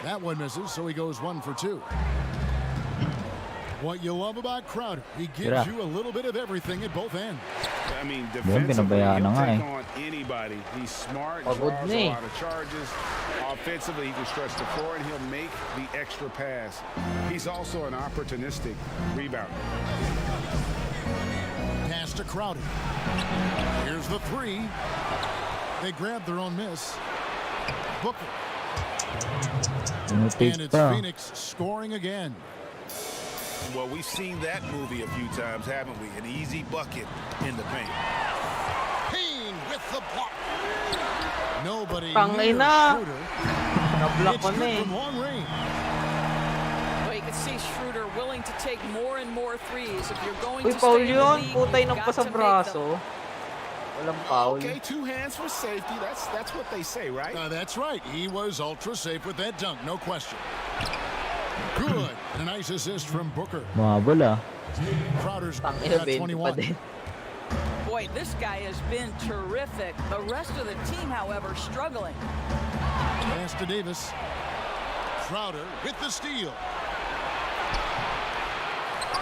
That one misses, so he goes 1 for 2. What you love about Crowder, he gives Yeah. you a little bit of everything at both ends. I mean, Yan, defensively, pinabayaan he'll na nga take eh. on anybody. He's smart, Pagod draws na a eh. lot of charges. Offensively, he can stretch the floor, and he'll make the extra pass. He's also an opportunistic rebounder. Pass to Crowder. Here's the three. They grab their own miss. Booker. And it's Phoenix scoring again. Well, we've seen that movie a few times, haven't we? An easy bucket in the paint. Payne with the block. Nobody Tangay near na. Schroeder. Na-block It's ko na good eh. from long range. Well, you can see Schroeder willing to take more and more threes. If you're going Uy, to foul stay in the yun. league, Putay you've ng got pa sa to make them. braso. Walang foul. Okay, 2 hands for safety. That's what they say, right? That's right. He was ultra safe with that dunk, no question. Good. And a nice assist from Booker. Mabul ah. Crowder's got Tangina, 20 pa 21. din. Boy, this guy has been terrific. The rest of the team, however, struggling. Pass to Davis. Crowder with the steal.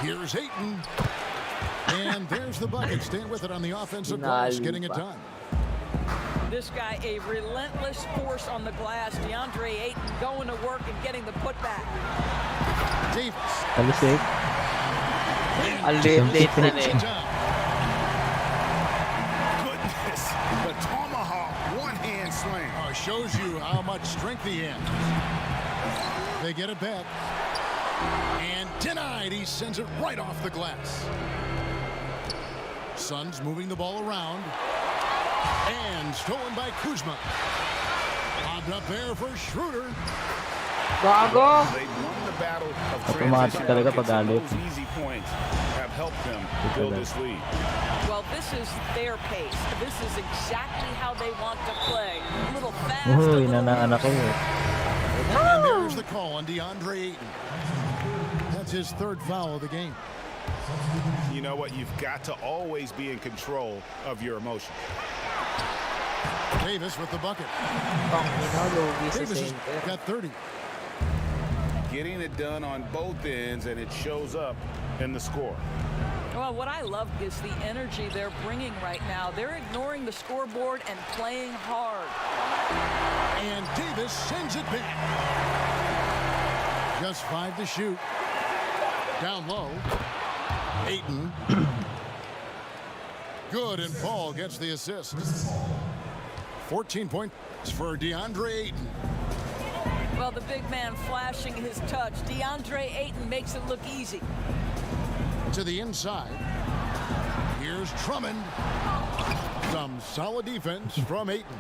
Here's Ayton. And there's the bucket. Staying with it on the offensive glass, getting it done. This guy, a relentless force on the glass. DeAndre Ayton going to work and getting the putback. Davis. Talisik. Ang late na eh. Goodness, the tomahawk one-hand slam. Shows you how much strength he has. They get it back. And denied. He sends it right off the glass. Suns moving the ball around. And stolen by Kuzma. Popped up there for Schroeder. Gago. They won the battle of Automatic transition talaga buckets, pag and alit. those easy points have helped them build this lead. Well, this is their pace. This is exactly how they want to play. A little fast, a Uy, little nanaanak ko. And there's the call on DeAndre Ayton. That's his 3rd foul of the game. You know what? You've got to always be in control of your emotions. Davis with the bucket. Tangina, logi sa Davis has center. got 30. Getting it done on both ends, and it shows up in the score. Well, what I love is the energy they're bringing right now. They're ignoring the scoreboard and playing hard. And Davis sends it back. Just 5 to shoot. Down low. Ayton. Good, and Paul gets the assist. 14 points for DeAndre Ayton. Well, the big man flashing his touch. DeAndre Ayton makes it look easy. To the inside. Here's Drummond. Some solid defense from Ayton.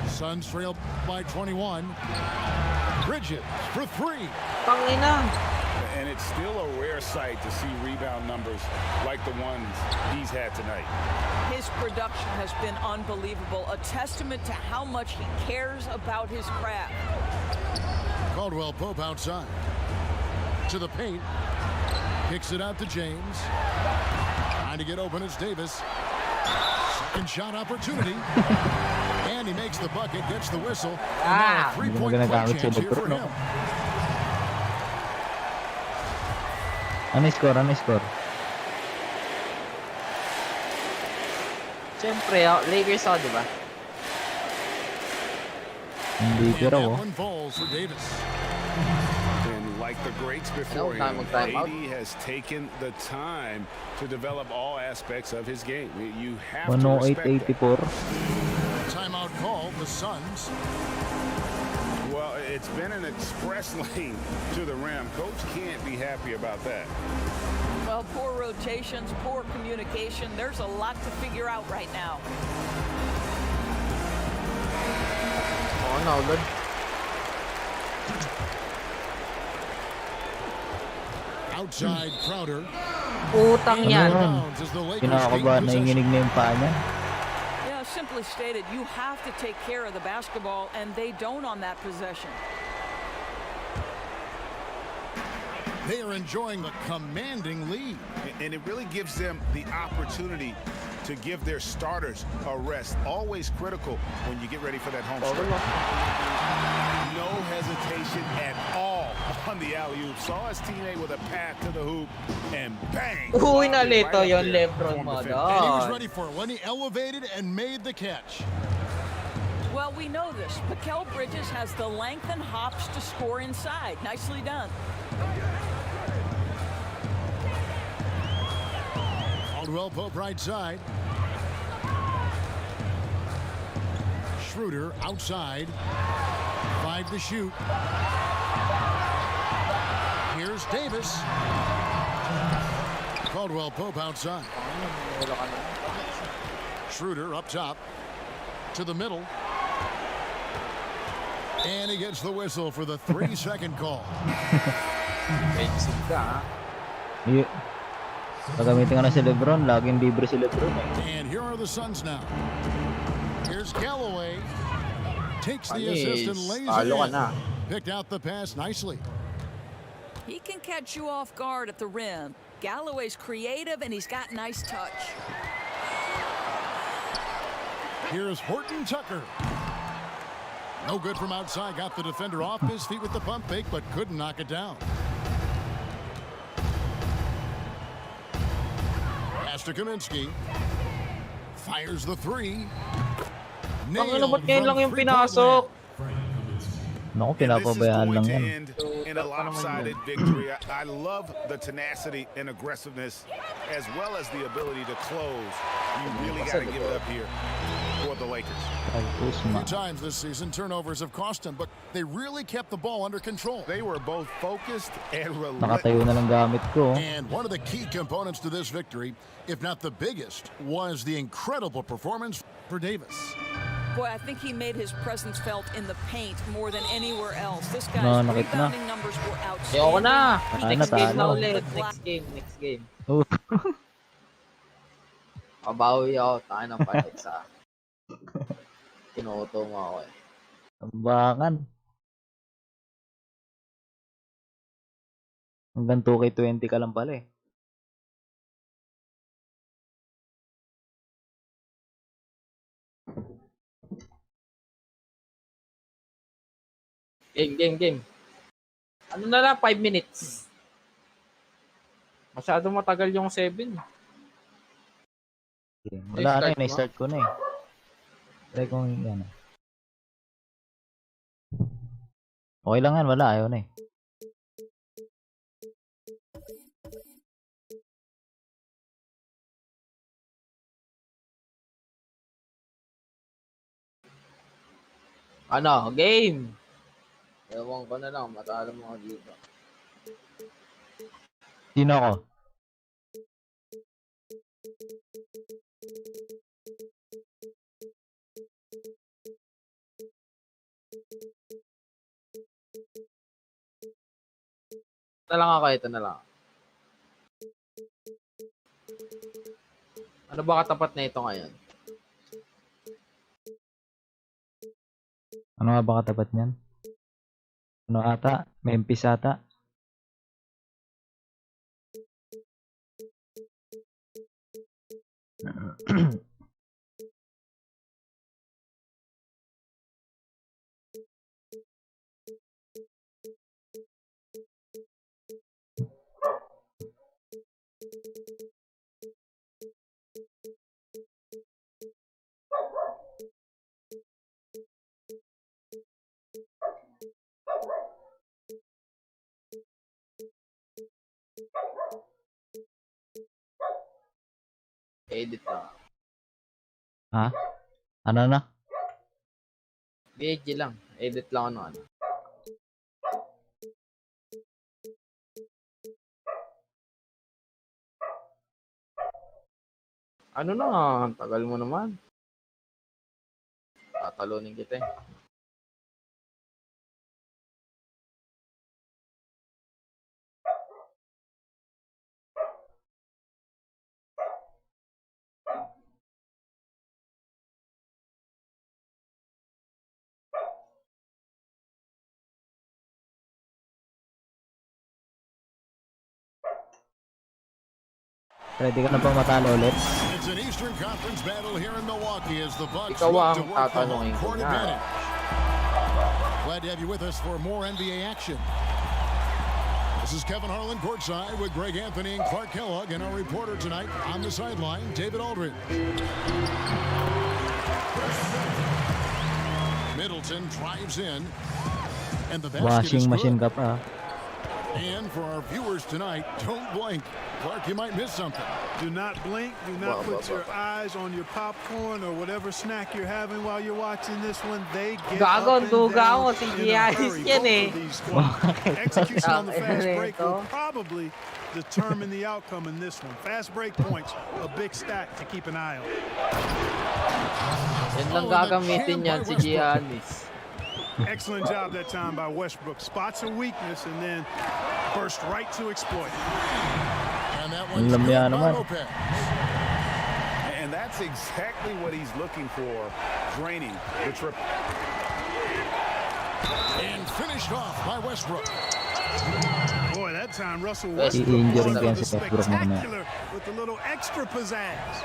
Suns trail by 21. Bridges for 3. Tangina. And it's still a rare sight to see rebound numbers like the ones he's had tonight. His production has been unbelievable, a testament to how much he cares about his craft. Caldwell Pope outside. To the paint. Kicks it out to James. Trying to get open is Davis. Second shot opportunity. And he makes the bucket, gets the whistle. And now a 3-point play chance here for him. Ano score? Ano score? Siyempre, Lakers ako, di ba? Hindi ko And raw. that one falls for Davis. And like the greats before him, time out. AD has taken the time to develop all aspects of his game. You have to 108-84. respect that. Timeout call, the Suns. Well, it's been an express lane to the rim. Coach can't be happy about that. Well, poor rotations, poor communication. There's a lot to figure out right now. Oo, naulad. Outside Crowder. Putang yan. Bounds as the Lakers Kinakabahan na gain nanginginig na yung paa niya. Yeah, simply stated, you have to take care of the basketball, and they don't on that possession. They are enjoying the commanding lead. And it really gives them the opportunity to give their starters a rest. Always critical when you get ready for that home stretch. No hesitation at all on the alley-oop. Saw his teammate with a path to the hoop, and bang! Uy, Right nalito up yung there Lebron on the mo finish. And he was doon. ready for it when he elevated and made the catch. Well, we know this. Mikal Bridges has the length and hops to score inside. Nicely done. Caldwell Pope right side. Schroeder outside. 5 to shoot. Here's Davis. Caldwell Pope outside. Schroeder up top. To the middle. And he gets the whistle for the 3-second call. Yeah. Gagamitin ka na si Lebron. Laging libre si Lebron. And here are the Suns now. Here's Galloway. Takes the assist and lays it in. Picked out the pass nicely. He can catch you off guard at the rim. Galloway's creative, and he's got nice touch. Here's Horton Tucker. No good from outside. Got the defender off his feet with the pump fake, but couldn't knock it down. Pass to Kaminsky. Fires the 3. Nailed ngayon lang yung pinasok. Naku, pinapabayaan lang yan. In a lopsided victory. I love the tenacity and aggressiveness as well as the ability to close. You really got to give it up here for the Lakers. A few times this season, turnovers have cost them, but they really kept the ball under control. They were both focused and relentless. Nakatayo na lang gamit ko. And one of the key components to this victory, if not the biggest, was the incredible performance for Davis. Boy, I think he made his presence felt in the paint more than anywhere else. This guy's nakit na. rebounding numbers were Ayoko outstanding. na. Talo, Next game na talo. ulit. Next game. Oh. Pabawi ako. Tayo ng palit sa kinuto mo ako eh. Tambangan. Hanggang 2K20 ka lang pala eh. Game. Ano na lang, 5 minutes. Masyado matagal yung 7. Wala na Start eh, na-start ko na eh. Try kong yan. Okay lang yan, wala. Ayaw na eh. Ano, game. Ewan ko na lang, matalo mo dito. Sino ako? Ito lang ako, ito na lang. Ano ba katapat na ito ngayon? Ano nga ba katapat niyan? Ano ata? Memphis ata? Edit lang. Ha? Ano na? VG lang. Edit lang ano. Ano na, ang tagal mo naman. Tatalunin kita eh. Ready ka na ba matalo ulit? It's an Eastern Conference battle here in Milwaukee as the Bucks Ikaw look to ang work the tatanungin home ko court na. advantage. Glad to have you with us for more NBA action. This is Kevin Harlan courtside with Greg Anthony and Clark Kellogg, and our reporter tonight on the sideline, David Aldridge. Middleton drives in. And the basket Washing is machine good. ka pa. And for our viewers tonight, don't blink. Clark, you might miss something. Do not blink. Do not put your eyes on your popcorn or whatever snack you're having while you're watching this one. They get Gago, up and duga down ako, si in a Giannis hurry. yan Both eh. of these squads. Execution on the fast break will Ito. probably determine the outcome in this one. Fast break points, a big stack to keep an eye on. Yan lang gagamitin yan si Giannis. Excellent job that time by Westbrook. Spots a weakness and then burst right to exploit. And that one's Ang lamya good by naman. Lopez. And that's exactly what he's looking for, draining the triple. And finished off by Westbrook. Boy, that time Russell Westbrook. Westbrook I-injuring was ko yan si Westbrook mamaya. spectacular with a little extra pizzazz.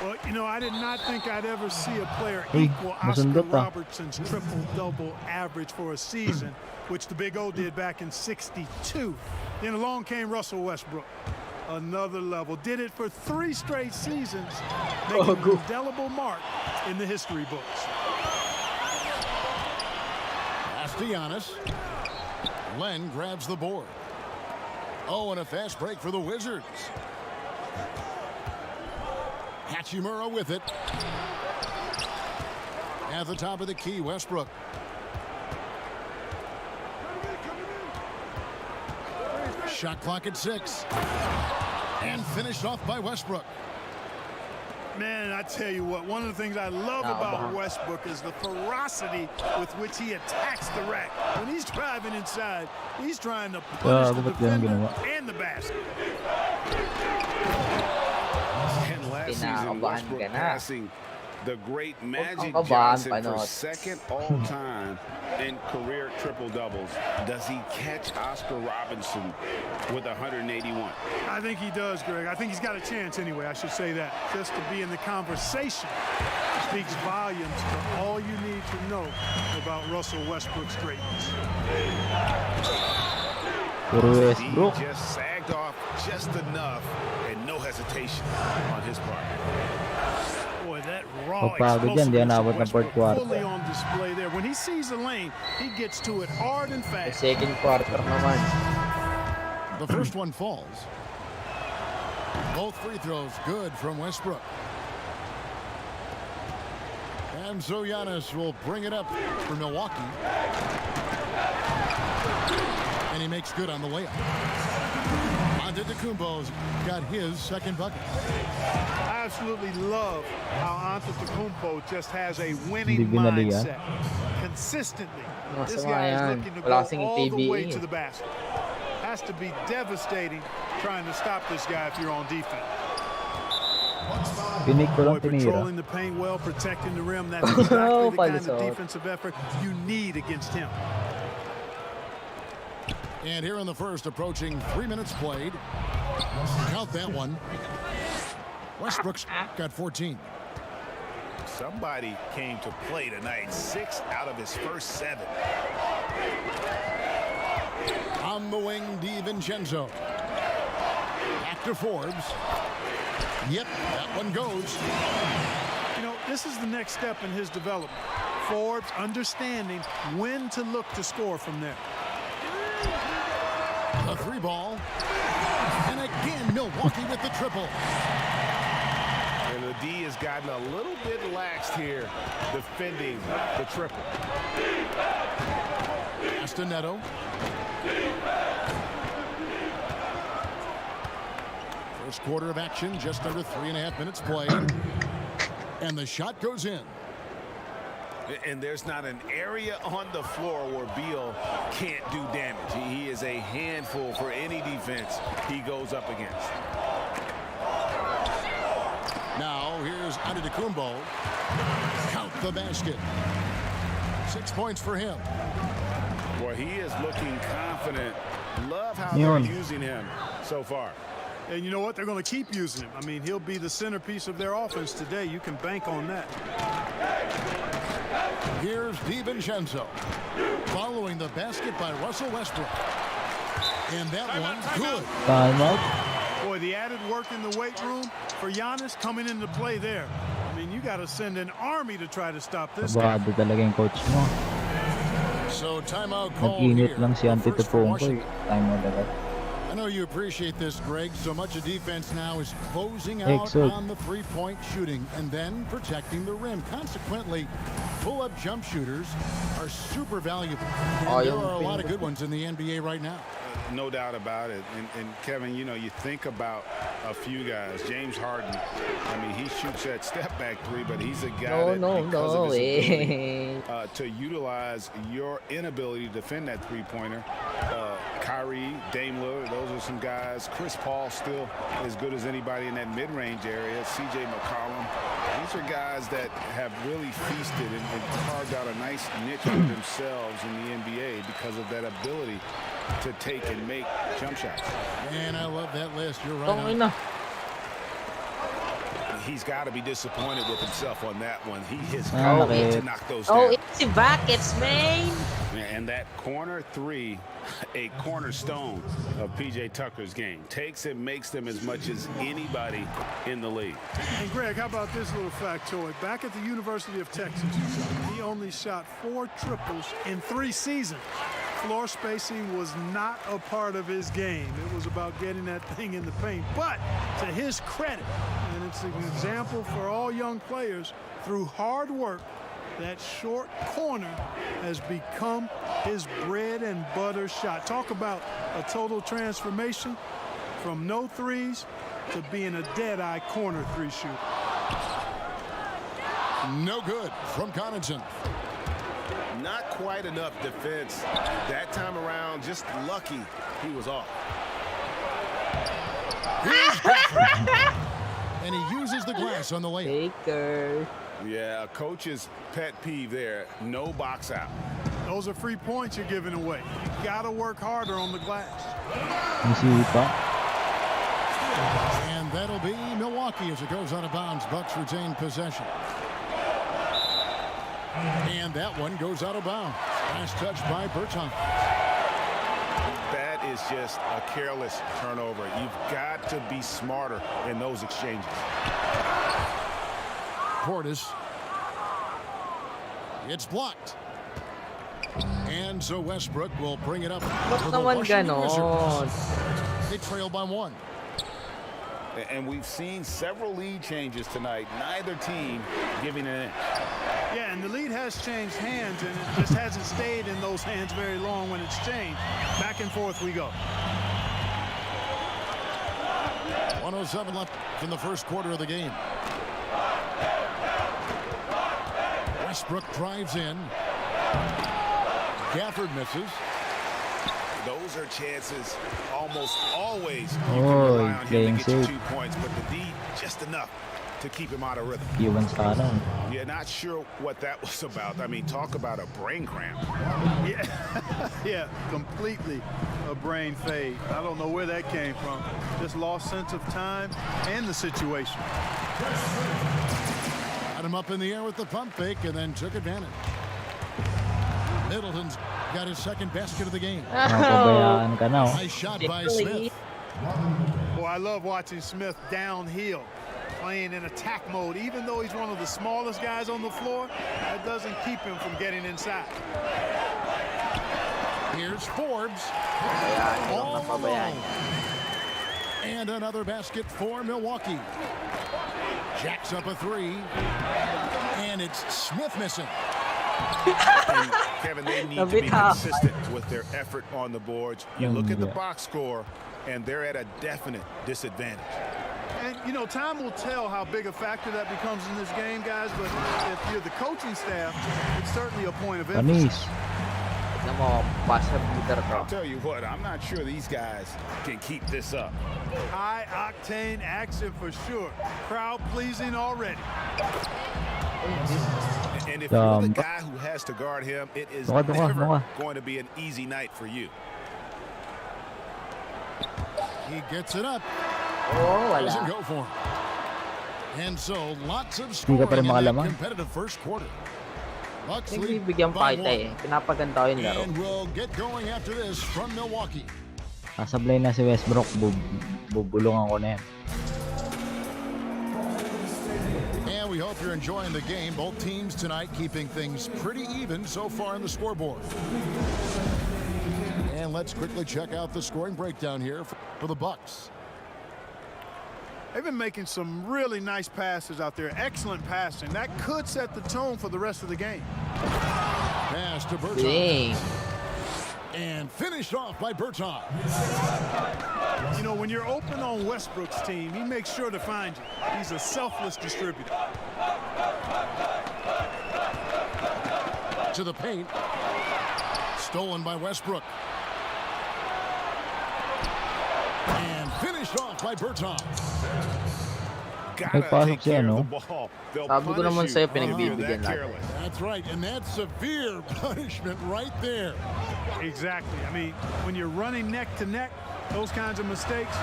Well, you know, I did not think I'd ever see a player Uy, equal Oscar masundot ah. Robertson's triple-double average for a season, which the Big O did back in '62. Then along came Russell Westbrook. Another level. Did it for 3 straight seasons, making an indelible mark in the history books. Pass to Giannis. Len grabs the board. Oh, and a fast break for the Wizards. Hachimura with it. At the top of the key, Westbrook. Shot clock at 6. And finished off by Westbrook. Man, I tell you what, one of the things I love about Westbrook is the ferocity with which he attacks the rack. When he's driving inside, he's trying to punish the ba't ganun defender ginawa? and the basket. And last season, Kinakabahan Westbrook ka na. passing the great Magic kabahan, Johnson for Panot. second all-time in career triple-doubles. Does he catch Oscar Robinson with 181? I think he does, Greg. I think he's got a chance anyway, I should say that. Just to be in the conversation speaks volumes to all you need to know about Russell Westbrook's greatness. Puro He Westbrook. just sagged off just enough and no hesitation on his part. Boy, that raw Pagpagod yan, di explosiveness anabot of ng fourth Westbrook quarter. fully on display there. When he sees a lane, he gets to it hard and Sa fast. second quarter naman. The first one falls. Both free throws good from Westbrook. And so Giannis will bring it up for Milwaukee. And he makes good on the layup. Antetokounmpo's got his second bucket. I absolutely love how Antetokounmpo just has a winning Hindi binali, mindset. Consistently, this Masama guy is yan. looking to go Wala kasing all the TBE way eh. to the basket. Has to be devastating trying to stop this guy if you're on defense. Pinik ko lang Boy, tinira. patrolling the paint well, protecting the rim. That's exactly the kind of Palusot. defensive effort you need against him. And here in the first, approaching 3 minutes played. Count that one. Westbrook's got 14. Somebody came to play tonight. 6 out of his first 7. On the wing, DiVincenzo. Back to Forbes. Yep, that one goes. You know, this is the next step in his development. Forbes understanding when to look to score from there. The 3 ball. And again, Milwaukee with the triple. And the D has gotten a little bit laxed here defending the triple. Castaneto. First quarter of action, just under 3.5 minutes played. And the shot goes in. And there's not an area on the floor where Beal can't do damage. He is a handful for any defense he goes up against. Now, here's Antetokounmpo. Count the basket. 6 points for him. Boy, he is looking confident. Love how Yun. they're using him so far. And you know what? They're going to keep using him. I mean, he'll be the centerpiece of their offense today. You can bank on that. Here's DiVincenzo. Following the basket by Russell Westbrook. And that one, good. Timeout. Boy, the added work in the weight room for Giannis coming into play there. I mean, you got to send an army to try to stop this guy. Abado talaga yung coach mo. So timeout call Nag-init here. lang si The Antito first for Pongko. Washington. Timeout agad. I know you appreciate this, Greg. So much of defense now is closing Hey, out so- on the three-point shooting and then protecting the rim. Consequently, pull-up jump shooters are super valuable. And there are a lot of good ones in the NBA right now. No doubt about it. And Kevin, you know, you think about a few guys. James Harden, I mean, he shoots that step-back three, but he's a guy because of his ability to utilize your inability to defend that three-pointer. Kyrie, Dame Lillard, those are some guys. Chris Paul still as good as anybody in that mid-range area. C.J. McCollum. These are guys that have really feasted and carved out a nice niche for themselves in the NBA because of that ability to take and make jump shots. And I love that list. You're right. He's got to be disappointed with himself on that one. He has got to knock those down. Oh, it's the buckets, man. And that corner three, a cornerstone of P.J. Tucker's game. Takes and makes them as much as anybody in the league. And Greg, how about this little factoid? Back at the University of Texas, he only shot 4 triples in 3 seasons. Floor spacing was not a part of his game. It was about getting that thing in the paint. But to his credit, and it's an example for all young players, through hard work, that short corner has become his bread and butter shot. Talk about a total transformation from no threes to being a dead-eye corner three shooter. No good from Connaughton. Not quite enough defense that time around. Just lucky he was off. And he uses the glass on the layup. Baker. Yeah, a coach's pet peeve there. No box out. Those are free points you're giving away. You got to work harder on the glass. And that'll be Milwaukee as it goes out of bounds. Bucks retain possession. And that one goes out of bounds. Last touch by Berton. That is just a careless turnover. You've got to be smarter in those exchanges. Portis. It's blocked. And so Westbrook will bring it up for the Washington Wizards. They trail by 1. And we've seen several lead changes tonight. Neither team giving an inch. Yeah, and the lead has changed hands, and it just hasn't stayed in those hands very long when it's changed. Back and forth we go. 1:07 left in the first quarter of the game. Westbrook drives in. Gafford misses. Those are chances almost always you can rely on him to get you 2 points, but the D just enough to keep him out of rhythm. Yeah, not sure what that was about. I mean, talk about a brain cramp. Yeah, yeah, completely a brain fade. I don't know where that came from. Just lost sense of time and the situation. Got him up in the air with the pump fake and then took advantage. Middleton's got his second basket of the game. Nice shot by Smith. Boy, I love watching Smith downhill, playing in attack mode. Even though he's one of the smallest guys on the floor, that doesn't keep him from getting inside. Here's Forbes. All alone. And another basket for Milwaukee. Jacks up a 3. And it's Smith missing. And Kevin, they need to be consistent with their effort on the boards. You look at the box score, and they're at a definite disadvantage. And, you know, time will tell how big a factor that becomes in this game, guys. But if you're the coaching staff, it's certainly a point of emphasis. I'll tell you what, I'm not sure these guys can keep this up. High-octane action for sure. Crowd-pleasing already. And if you're the guy who has to guard him, it is never going to be an easy night for you. He gets it up. Doesn't go for him. And so lots of scoring in that competitive first quarter. Bucks lead by 1. And we'll get going after this from Milwaukee. Kasablay na si Westbrook, bubulungan ko na yan. And we hope you're enjoying the game. Both teams tonight keeping things pretty even so far on the scoreboard. And let's quickly check out the scoring breakdown here for the Bucks. They've been making some really nice passes out there. Excellent passing. That could set the tone for the rest of the game. Pass to Bertans. And finished off by Bertans. You know, when you're open on Westbrook's team, he makes sure to find you. He's a selfless distributor. To the paint. Stolen by Westbrook. And finished off by Bertans. Nagpasok siya, no? Sabi ko naman sa'yo, pinagbibigyan natin. That's right, and that's severe punishment right there. Exactly. I mean, when you're running neck to neck, those kinds of mistakes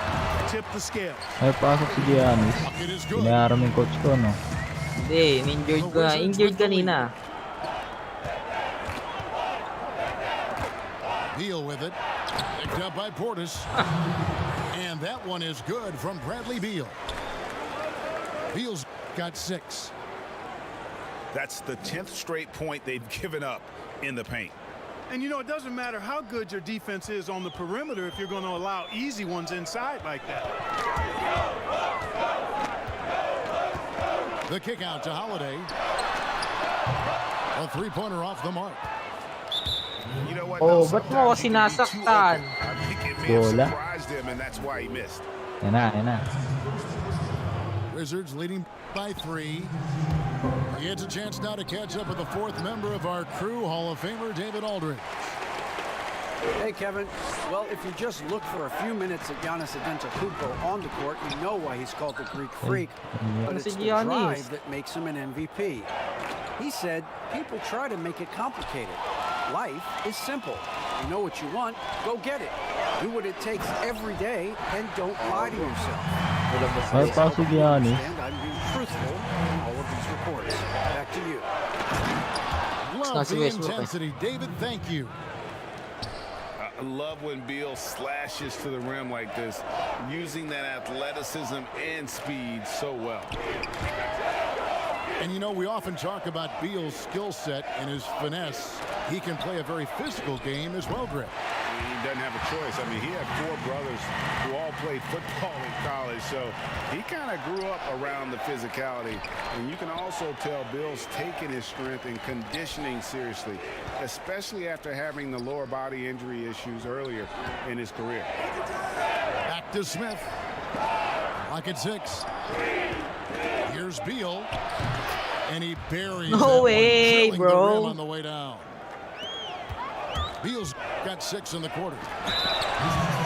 tip the scale. Nagpasok si Giannis. Pinayaram yung coach ko, no? Hindi, injured kanina. Deal with it. Picked up by Portis. And that one is good from Bradley Beal. Beal's got 6. That's the 10th straight point they've given up in the paint. And, you know, it doesn't matter how good your defense is on the perimeter if you're going to allow easy ones inside like that. The kick out to Holiday. A three-pointer off the mark. You know what? Oh, ba't mo ako sinasaktan? I think it may have surprised him, and that's why he missed. Yan na. Wizards leading by 3. He gets a chance now to catch up with the 4th member of our crew, Hall of Famer David Aldridge. Hey, Kevin. Well, if you just look for a few minutes at Giannis Antetokounmpo on the court, you know why he's called the Greek Freak. But it's the drive that makes him an MVP. He said, people try to make it complicated. Life is simple. You know what you want, go get it. Do what it takes every day and don't lie to yourself. Nagpasok si Giannis. I'm being truthful in all of these reports. Back to you. Love the intensity. David, thank you. I love when Beal slashes to the rim like this, using that athleticism and speed so well. And you know, we often talk about Beal's skill set and his finesse. He can play a very physical game as well, Greg. He doesn't have a choice. I mean, he had 4 brothers who all played football in college, so he kind of grew up around the physicality. And you can also tell Bill's taking his strength and conditioning seriously, especially after having the lower body injury issues earlier in his career. Back to Smith. Lock at 6. Here's Beal. And he buries no way, bro. On the way down. Beal's got 6 in the quarter.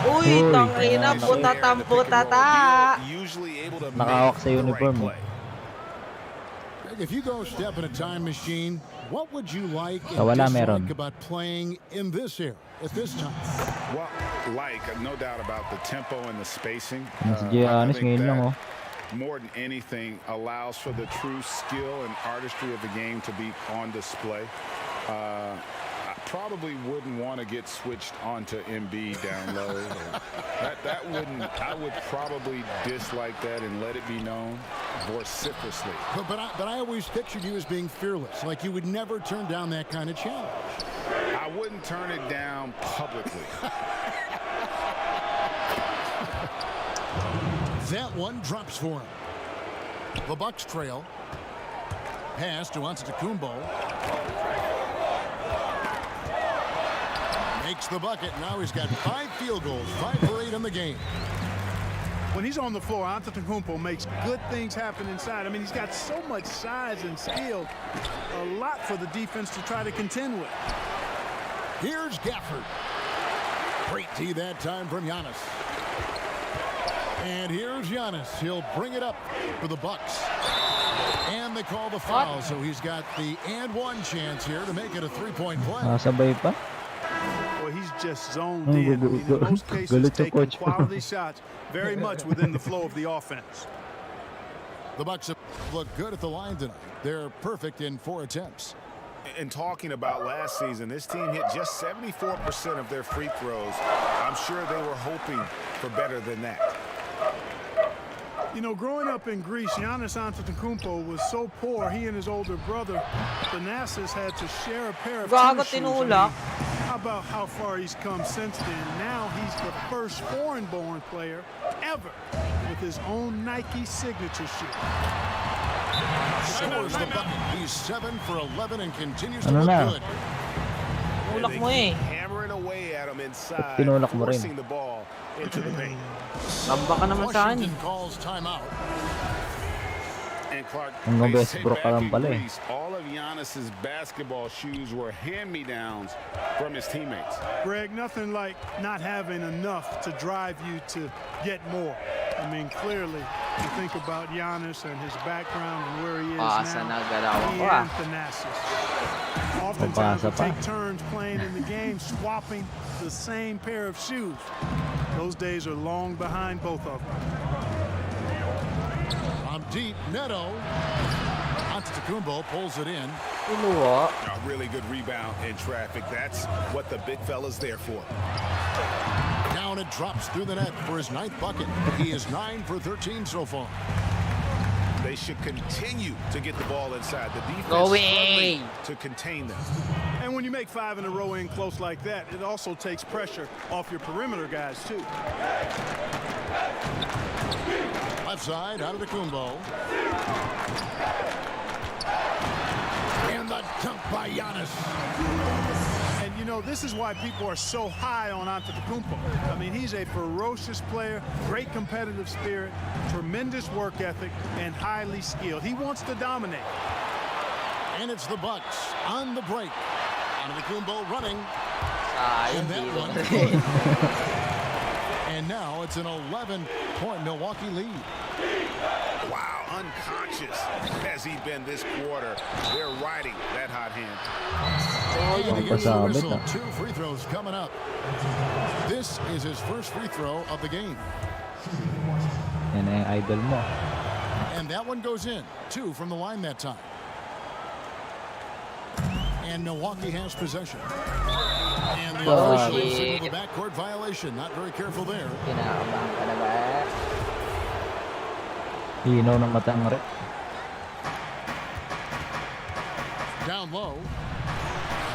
Uy, tangina, puta. Usually able to Nakahawak sa uniform. If you go step in a time machine, what would you like and dislike about playing in this era at this time? Well, no doubt about the tempo and the spacing. Giannis ngayon lang, oh. More than anything, allows for the true skill and artistry of the game to be on display. I probably wouldn't want to get switched onto Embiid down low. I would probably dislike that and let it be known vociferously. But I always pictured you as being fearless, like you would never turn down that kind of challenge. I wouldn't turn it down publicly. That one drops for him. The Bucks trail. Pass to Antetokounmpo. Makes the bucket. Now he's got 5 field goals, 5 for 8 in the game. When he's on the floor, Antetokounmpo makes good things happen inside. I mean, he's got so much size and skill. A lot for the defense to try to contend with. Here's Gafford. Great D that time from Giannis. And here's Giannis. He'll bring it up for the Bucks. And they call the foul, so he's got the and one chance here to make it a 3-point play. Sabay pa. Well, he's just zoned in. I mean, in most cases, taking quality shots very much within the flow of the offense. The Bucks have looked good at the line tonight. They're perfect in 4 attempts. And talking about last season, this team hit just 74% of their free throws. I'm sure they were hoping for better than that. You know, growing up in Greece, Giannis Antetokounmpo was so poor, he and his older brother, Thanasis, had to share a pair of tennis shoes. How about how far he's come since then? Now he's the first foreign-born player ever with his own Nike signature shoe. Scores the bucket. He's 7 for 11 and continues to look good. Tulak mo eh. Hammering away at him inside, Tinulak mo rin. forcing the ball into the paint. Tamba ka naman sa akin. Washington calls timeout. And Clark, Hanggang they say Westbrook ka back lang in pala eh. Greece, all of Giannis's basketball shoes were hand-me-downs from his teammates. Greg, nothing like not having enough to drive you to get more. I mean, clearly, you think about Giannis and his background and where he is now. He and Thanasis. Oftentimes, we take turns playing in the game, swapping the same pair of shoes. Those days are long behind both of them. From deep, Neto. Antetokounmpo pulls it in. A really good rebound in traffic. That's what the big fella's there for. Down it drops through the net for his 9th bucket. He is 9 for 13 so far. They should continue to get the ball inside. The defense Going to contain them. And when you make 5 in a row in close like that, it also takes pressure off your perimeter guys, too. Left side, Antetokounmpo. And the dunk by Giannis. And, you know, this is why people are so high on Antetokounmpo. I mean, he's a ferocious player, great competitive spirit, tremendous work ethic, and highly skilled. He wants to dominate. And it's the Bucks on the break. Antetokounmpo running. And that one. And now it's an 11-point Milwaukee lead. Wow, unconscious has he been this quarter. They're riding that hot hand. He gets the whistle. 2 free throws coming up. This is his first free throw of the game. Yan ang idol mo. And that one goes in. 2 from the line that time. And Milwaukee has possession. And the official signaled the backcourt violation. Not very careful there. Kinakabahan ka na ba? Hinaw ng matang rep. Down low.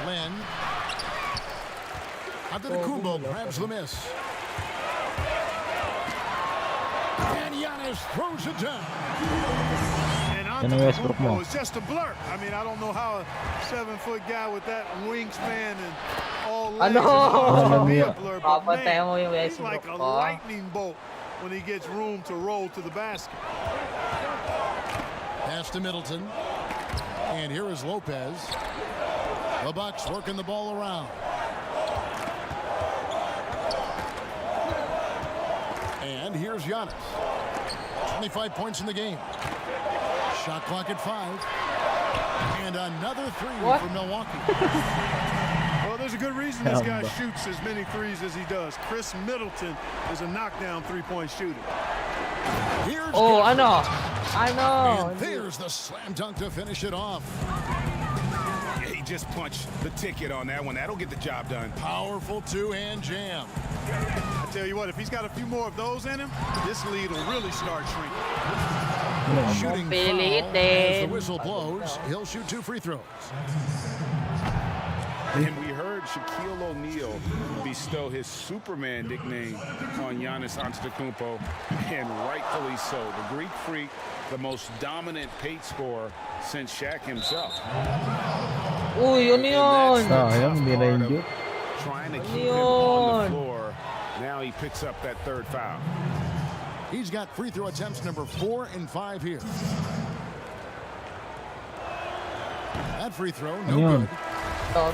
Len. Antetokounmpo grabs the miss. And Giannis throws it down. And Antetokounmpo is just a blur. I mean, I don't know how a 7-foot guy with that wingspan and all legs can be a blur, but man, he's like a lightning bolt when he gets room to roll to the basket. Pass to Middleton. And here is Lopez. The Bucks working the ball around. And here's Giannis. 25 points in the game. Shot clock at 5. And another 3 for Milwaukee. Well, there's a good reason this guy shoots as many threes as he does. Chris Middleton is a knockdown three-point shooter. Here's I know. And there's the slam dunk to finish it off. Yeah, he just punched the ticket on that one. That'll get the job done. Powerful 2-hand jam. I tell you what, if he's got a few more of those in him, this lead will really start shrinking. Shooting foul as the whistle blows. He'll shoot 2 free throws. And we heard Shaquille O'Neal bestow his Superman nickname on Giannis Antetokounmpo, and rightfully so. The Greek freak, the most dominant paint scorer since Shaq himself. Uy, yun yun. Trying to keep him on the floor. Now he picks up that 3rd foul. He's got free throw attempts number 4 and 5 here. That free throw, no good. Well,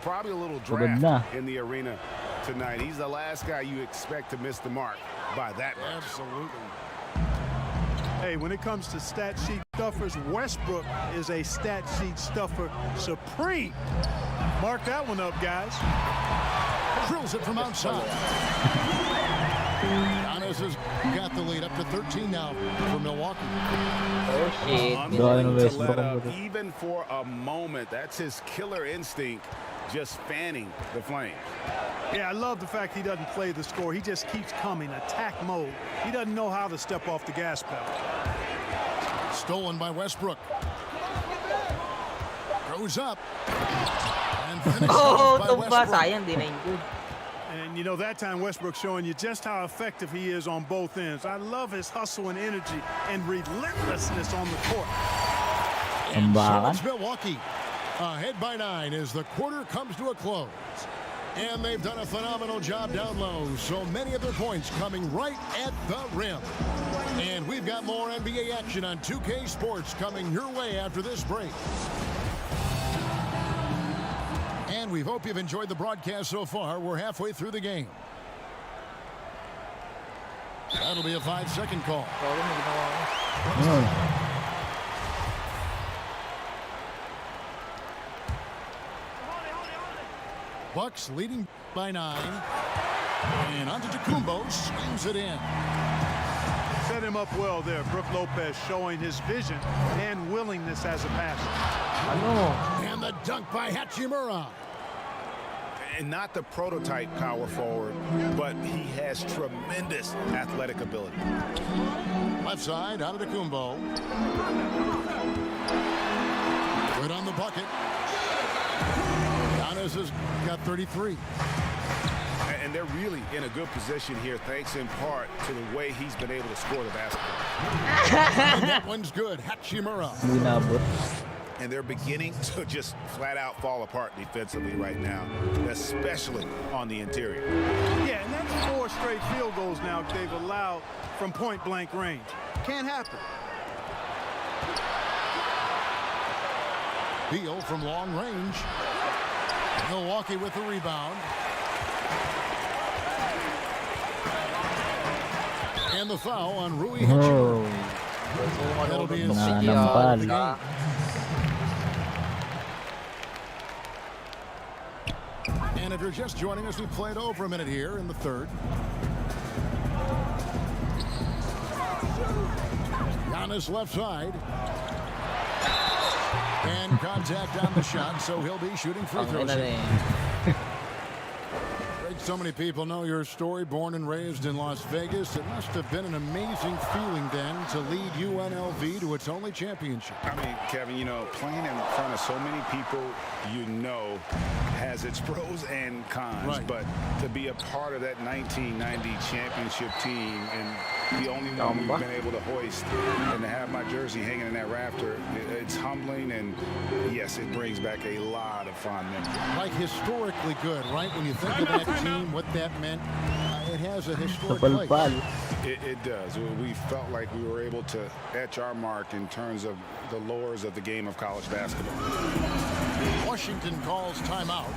probably a little draft in the arena tonight. He's the last guy you expect to miss the mark by that much. Absolutely. Hey, when it comes to stat sheet stuffers, Westbrook is a stat sheet stuffer supreme. Mark that one up, guys. Drills it from outside. Giannis has got the lead up to 13 now for Milwaukee. Unwilling to let up even for a moment. That's his killer instinct, just fanning the flame. Yeah, I love the fact he doesn't play the score. He just keeps coming, attack mode. He doesn't know how to step off the gas pedal. Stolen by Westbrook. Goes up. And finishes Oh, by tumba. Westbrook. Sayang, di na include. And, you know, that time Westbrook showing you just how effective he is on both ends. I love his hustle and energy and relentlessness on the court. And so it's Milwaukee. Ahead by 9 as the quarter comes to a close. And they've done a phenomenal job down low. So many of their points coming right at the rim. And we've got more NBA action on 2K Sports coming your way after this break. And we hope you've enjoyed the broadcast so far. We're halfway through the game. That'll be a 5-second call. Bucks leading by 9. And Antetokounmpo swings it in. Set him up well there. Brook Lopez showing his vision and willingness as a passer. And the dunk by Hachimura. And not the prototype power forward, but he has tremendous athletic ability. Left side, Antetokounmpo. Good on the bucket. Giannis has got 33. And they're really in a good position here, thanks in part to the way he's been able to score the basketball. And that one's good. Hachimura. And they're beginning to just flat out fall apart defensively right now, especially on the interior. Yeah, and that's 4 straight field goals now they've allowed from point-blank range. Can't happen. Beal from long range. Milwaukee with the rebound. And the foul on Rui Hachimura. That'll be his second foul of the game. And if you're just joining us, we played over a minute here in the third. Giannis left side. And contact on the shot, so he'll be shooting free throws. Greg, so many people know your story, born and raised in Las Vegas. It must have been an amazing feeling then to lead UNLV to its only championship. I mean, Kevin, you know, playing in front of so many people you know has its pros and cons. Right. But to be a part of that 1990 championship team and the only one we've been able to hoist and to have my jersey hanging in that rafter, it's humbling, and yes, it brings back a lot of fond memories. Like historically good, right? When you think of that team, what that meant, it has a historic place. It does. We felt like we were able to etch our mark in terms of the lures of the game of college basketball. Washington calls timeout.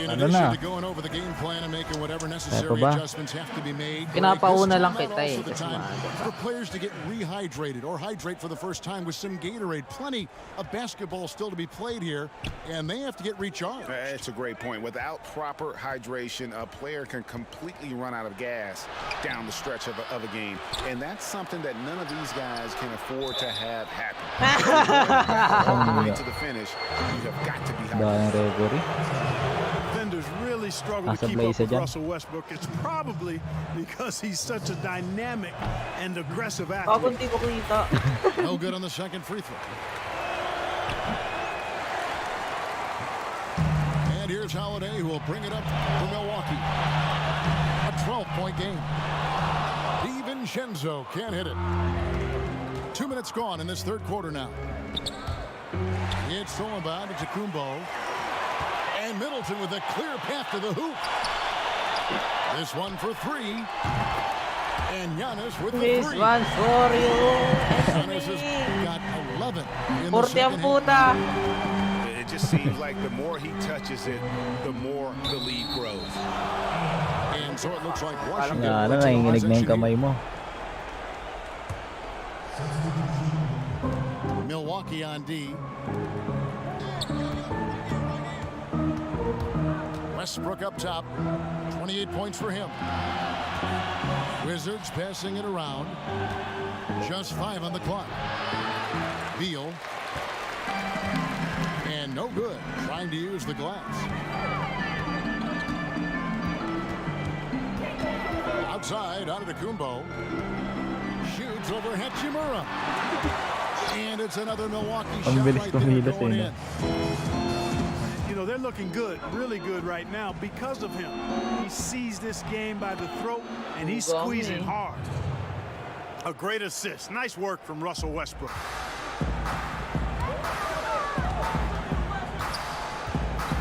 In addition to going over the game plan and making whatever necessary adjustments have to be made, Pinapauna lang kita also the time for players to get rehydrated or hydrate for the first time with some Gatorade. Plenty of basketball still to be played here, and they have to get recharged. That's a great point. Without proper hydration, a player can completely run out of gas down the stretch of a game, and that's something that none of these guys can afford to have happen. All the way to the finish, you have got to be hydrated. Defenders really struggle to keep up with Russell Westbrook. It's probably because he's such a dynamic and aggressive athlete. No good on the second free throw. And here's Holiday, who will bring it up for Milwaukee. A 12-point game. DiVincenzo can't hit it. 2 minutes gone in this third quarter now. It's stolen by Antetokounmpo. And Middleton with a clear path to the hoop. This one for 3. And Giannis with the 3. This one's for you. Giannis has got 11 in the second half. It just seems like the more he touches it, the more the lead grows. And so it looks like Washington. nanginginig na yung kamay mo. Milwaukee on D. Westbrook up top. 28 points for him. Wizards passing it around. Just 5 on the clock. Beal. And no good. Trying to use the glass. Outside, Antetokounmpo. Shoots over Hachimura. And it's another Milwaukee shot right there going in. You know, they're looking good, really good right now because of him. He sees this game by the throat, and he's squeezing hard. A great assist. Nice work from Russell Westbrook.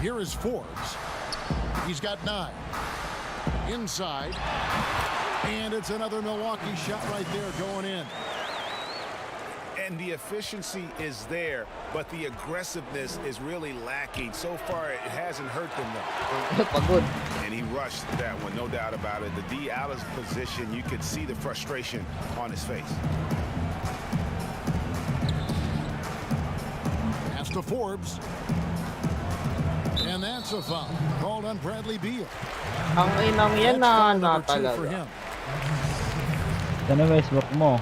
Here is Forbes. He's got 9. Inside. And it's another Milwaukee shot right there going in. And the efficiency is there, but the aggressiveness is really lacking. So far, it hasn't hurt them, though. And he rushed that one, no doubt about it. The D out of position, you could see the frustration on his face. Pass to Forbes. And that's a foul called on Bradley Beal. Ang inang yan na talaga. Ano Facebook mo?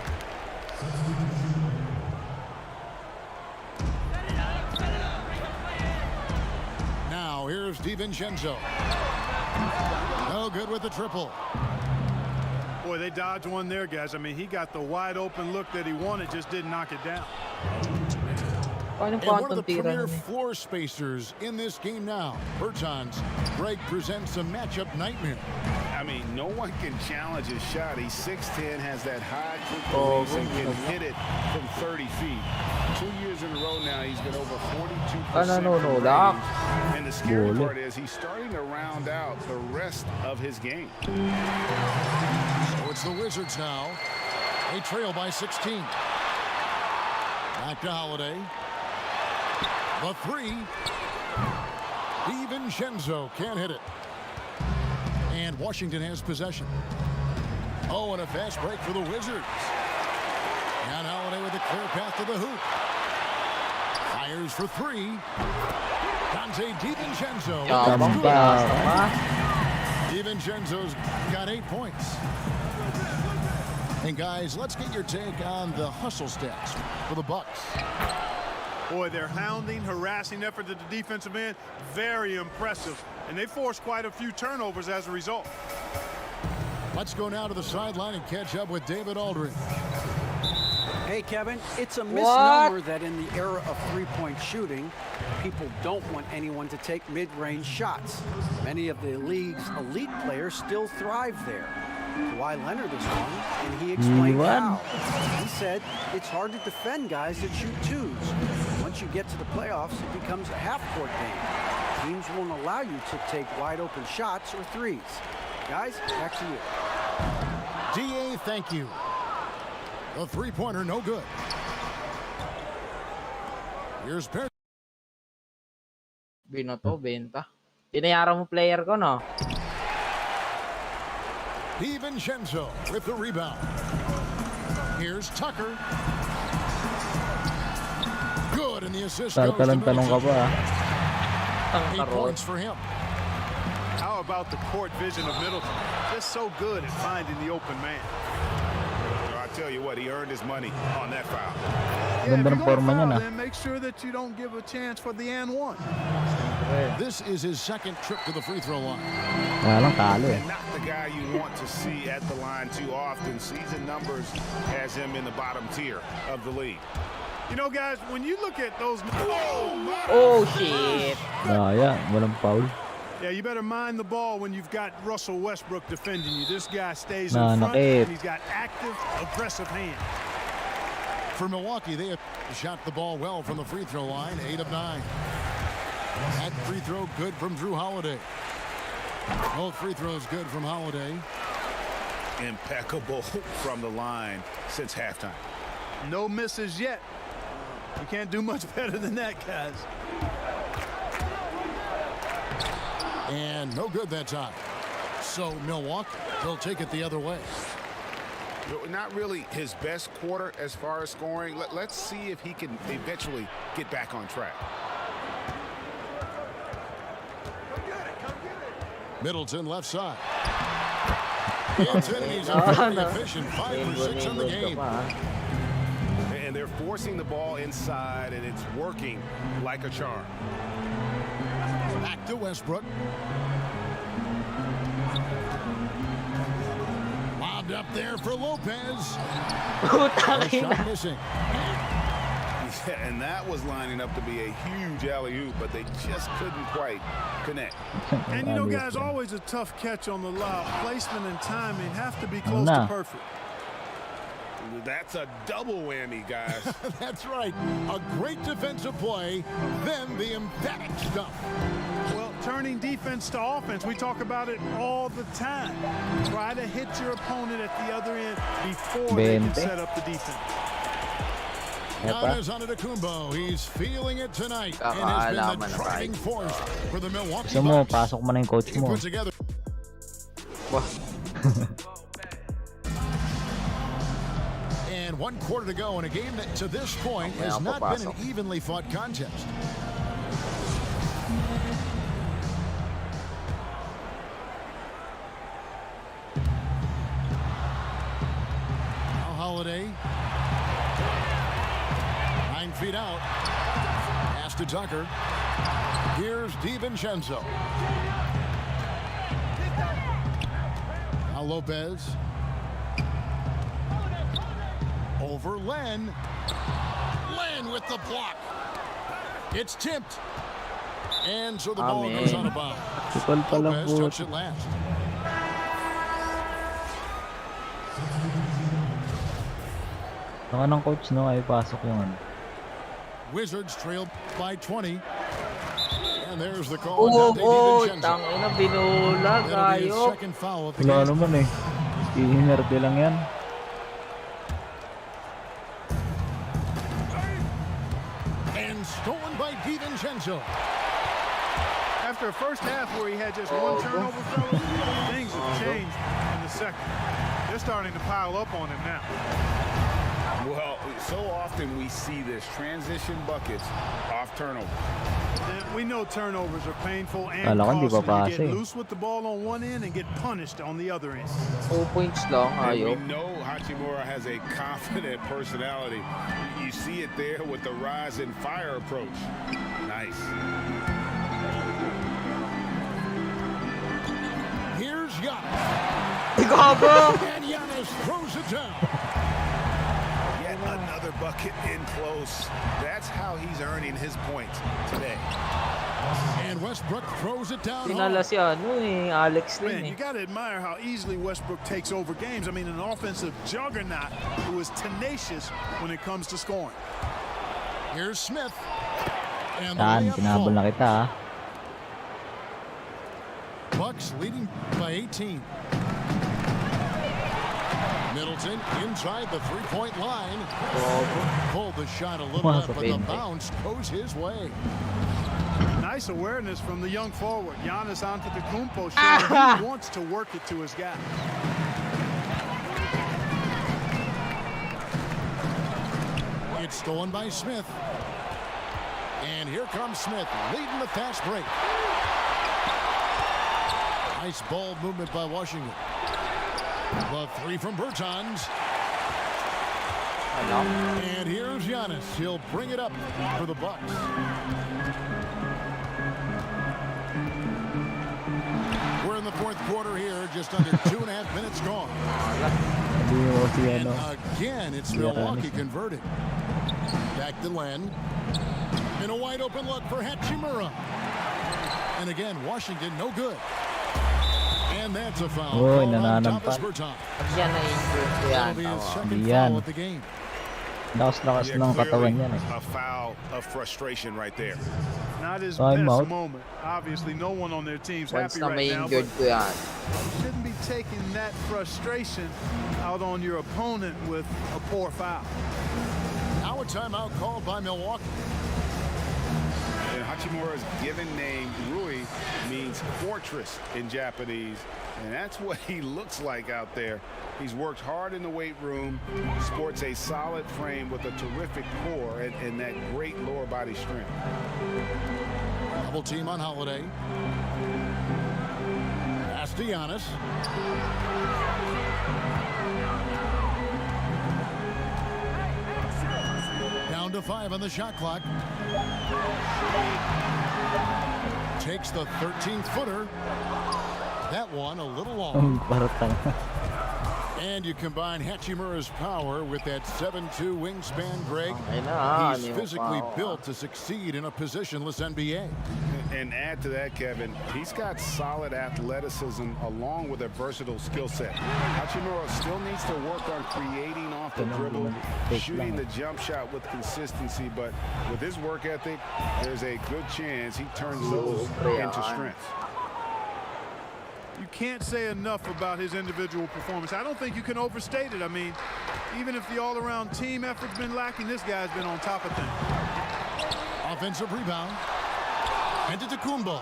Now here's DiVincenzo. No good with the triple. Boy, they dodged one there, guys. I mean, he got the wide open look that he wanted, just didn't knock it down. And one of the premier floor spacers in this game now. Bertans. Greg presents a matchup nightmare. I mean, no one can challenge his shot. He's 6'10", has that high quick release, and can hit it from 30 feet. 2 years in a row now, he's been over 42%. And the scary part is he's starting to round out the rest of his game. So it's the Wizards now. They trail by 16. Back to Holiday. The 3. DiVincenzo can't hit it. And Washington has possession. Oh, and a fast break for the Wizards. And Holiday with a clear path to the hoop. Fires for 3. Dante DiVincenzo. DiVincenzo's got 8 points. And guys, let's get your take on the hustle stats for the Bucks. Boy, their hounding, harassing effort at the defensive end, very impressive. And they forced quite a few turnovers as a result. Let's go now to the sideline and catch up with David Aldridge. Hey, Kevin, it's a misnomer that in the era of three-point shooting, people don't want anyone to take mid-range shots. Many of the league's elite players still thrive there. Kawhi Leonard is one, and he explained how. He said it's hard to defend guys that shoot twos. Once you get to the playoffs, it becomes a half-court game. Teams won't allow you to take wide-open shots or threes. Guys, back to you. DA, thank you. The three-pointer, no good. Here's Perry. Binoto, benta. Tinayaran mo player ko, no? DiVincenzo with the rebound. Here's Tucker. Good, and the assist goes to Middleton. 8 points for him. How about the court vision of Middleton? Just so good at finding the open man. I tell you what, he earned his money on that foul. Yeah, if you're going to foul, then make sure that you don't give a chance for the and one. This is his second trip to the free throw line. And not the guy you want to see at the line too often. Season numbers has him in the bottom tier of the league. You know, guys, when you look at those... Oh, shit. Walang foul. Yeah, you better mind the ball when you've got Russell Westbrook defending you. This guy stays in front, and he's got active, aggressive hands. For Milwaukee, they have shot the ball well from the free throw line, 8 of 9. That free throw good from Drew Holiday. Both free throws good from Holiday. Impeccable from the line since halftime. No misses yet. You can't do much better than that, guys. And no good that time. So Milwaukee, they'll take it the other way. Not really his best quarter as far as scoring. Let's see if he can eventually get back on track. Middleton left side. Anthony's very efficient, 5 for 6 on the game. And they're forcing the ball inside, and it's working like a charm. Back to Westbrook. Up there for Lopez. Putang The ina. shot missing. Yeah, and that was lining up to be a huge alley-oop, but they just couldn't quite connect. And you know, guys, always a tough catch on the lob. Placement and timing have to be close to perfect. That's a double whammy, guys. That's right. A great defensive play, then the emphatic stuff. Well, turning defense to offense, we talk about it all the time. Try to hit your opponent at the other end before they can set up the defense. Giannis Antetokounmpo, he's feeling it tonight and has been the driving force for the Milwaukee Gusto mo, Bucks. pasok mo na yung coach He mo. puts together. And 1 quarter to go in a game that to this point has not been an evenly fought contest. Now Holiday. 9 feet out. Pass to Tucker. Here's DiVincenzo. Now Lopez. Over Len. Len with the block. It's tipped. And so the ball goes out of bounds. Lopez touched it last. Ang anong coach, no? Ay pasok yung ano. Wizards trailed by 20. And there's the call. Oh, tangina, binulag. That'll be his Ayok. second foul of the Wala game. naman eh. Ihinerte lang yan. And stolen by DiVincenzo. After a first half where he had just one turnover, fellas, things have changed in the second. They're starting to pile up on him now. Well, so often we see this transition buckets off turnover. And we know turnovers are painful and Kala ko hindi pa costly. You pase. get loose with the ball on one end and get punished on the other end. 2 points lang, And we ayok. know Hachimura has a confident personality. You see it there with the rise and fire approach. Nice. Here's Giannis. Gago! And Giannis throws it down. Yet another bucket in close. That's how he's earning his points today. And Westbrook throws it down Tinala hard. si ano eh, Alex Man, Len you eh. got to admire how easily Westbrook takes over games. I mean, an offensive juggernaut who is tenacious when it comes to scoring. Here's Smith. And the Yan, layup kinabol na falls. kita ha. Bucks leading by 18. Middleton inside the three-point line. Pulled the shot a little left, but the bounce goes his way. Nice awareness from the young forward. Giannis Antetokounmpo showing he wants to work it to his guy. It's stolen by Smith. And here comes Smith, leading the fast break. Nice ball movement by Washington. The three from Bertans. And here's Giannis. He'll bring it up for the Bucks. We're in the fourth quarter here, just under 2.5 minutes gone. And again, it's Milwaukee converted. Back to Len. In a wide open look for Hachimura. And again, Washington no good. And that's a foul. Oh, called on Thomas nananampan. Bertans. Yan na-injured ko yan. That'll be his Tama. second Yan. foul of the game. Lakas-lakas ng katawan yan eh. A foul of frustration right there. Not his Time best out. moment. Obviously, no one on their team's Once happy na right may now, injured but ko yan. you shouldn't be taking that frustration out on your opponent with a poor foul. Now a timeout called by Milwaukee. And Hachimura's given name, Rui, means fortress in Japanese. And that's what he looks like out there. He's worked hard in the weight room, sports a solid frame with a terrific core and that great lower body strength. Double team on Holiday. Pass to Giannis. Down to 5 on the shot clock. Takes the 13th footer. That one a little long. Parang And you combine Hachimura's power with that 7'2" wingspan, Greg. He's physically built to succeed in a positionless NBA. And add to that, Kevin, he's got solid athleticism along with a versatile skill set. Hachimura still needs to work on creating off the dribble, shooting the jump shot with consistency, but with his work ethic, there's a good chance he turns those into strengths. You can't say enough about his individual performance. I don't think you can overstate it. I mean, even if the all-around team effort's been lacking, this guy's been on top of things. Offensive rebound. And to Tacumbo.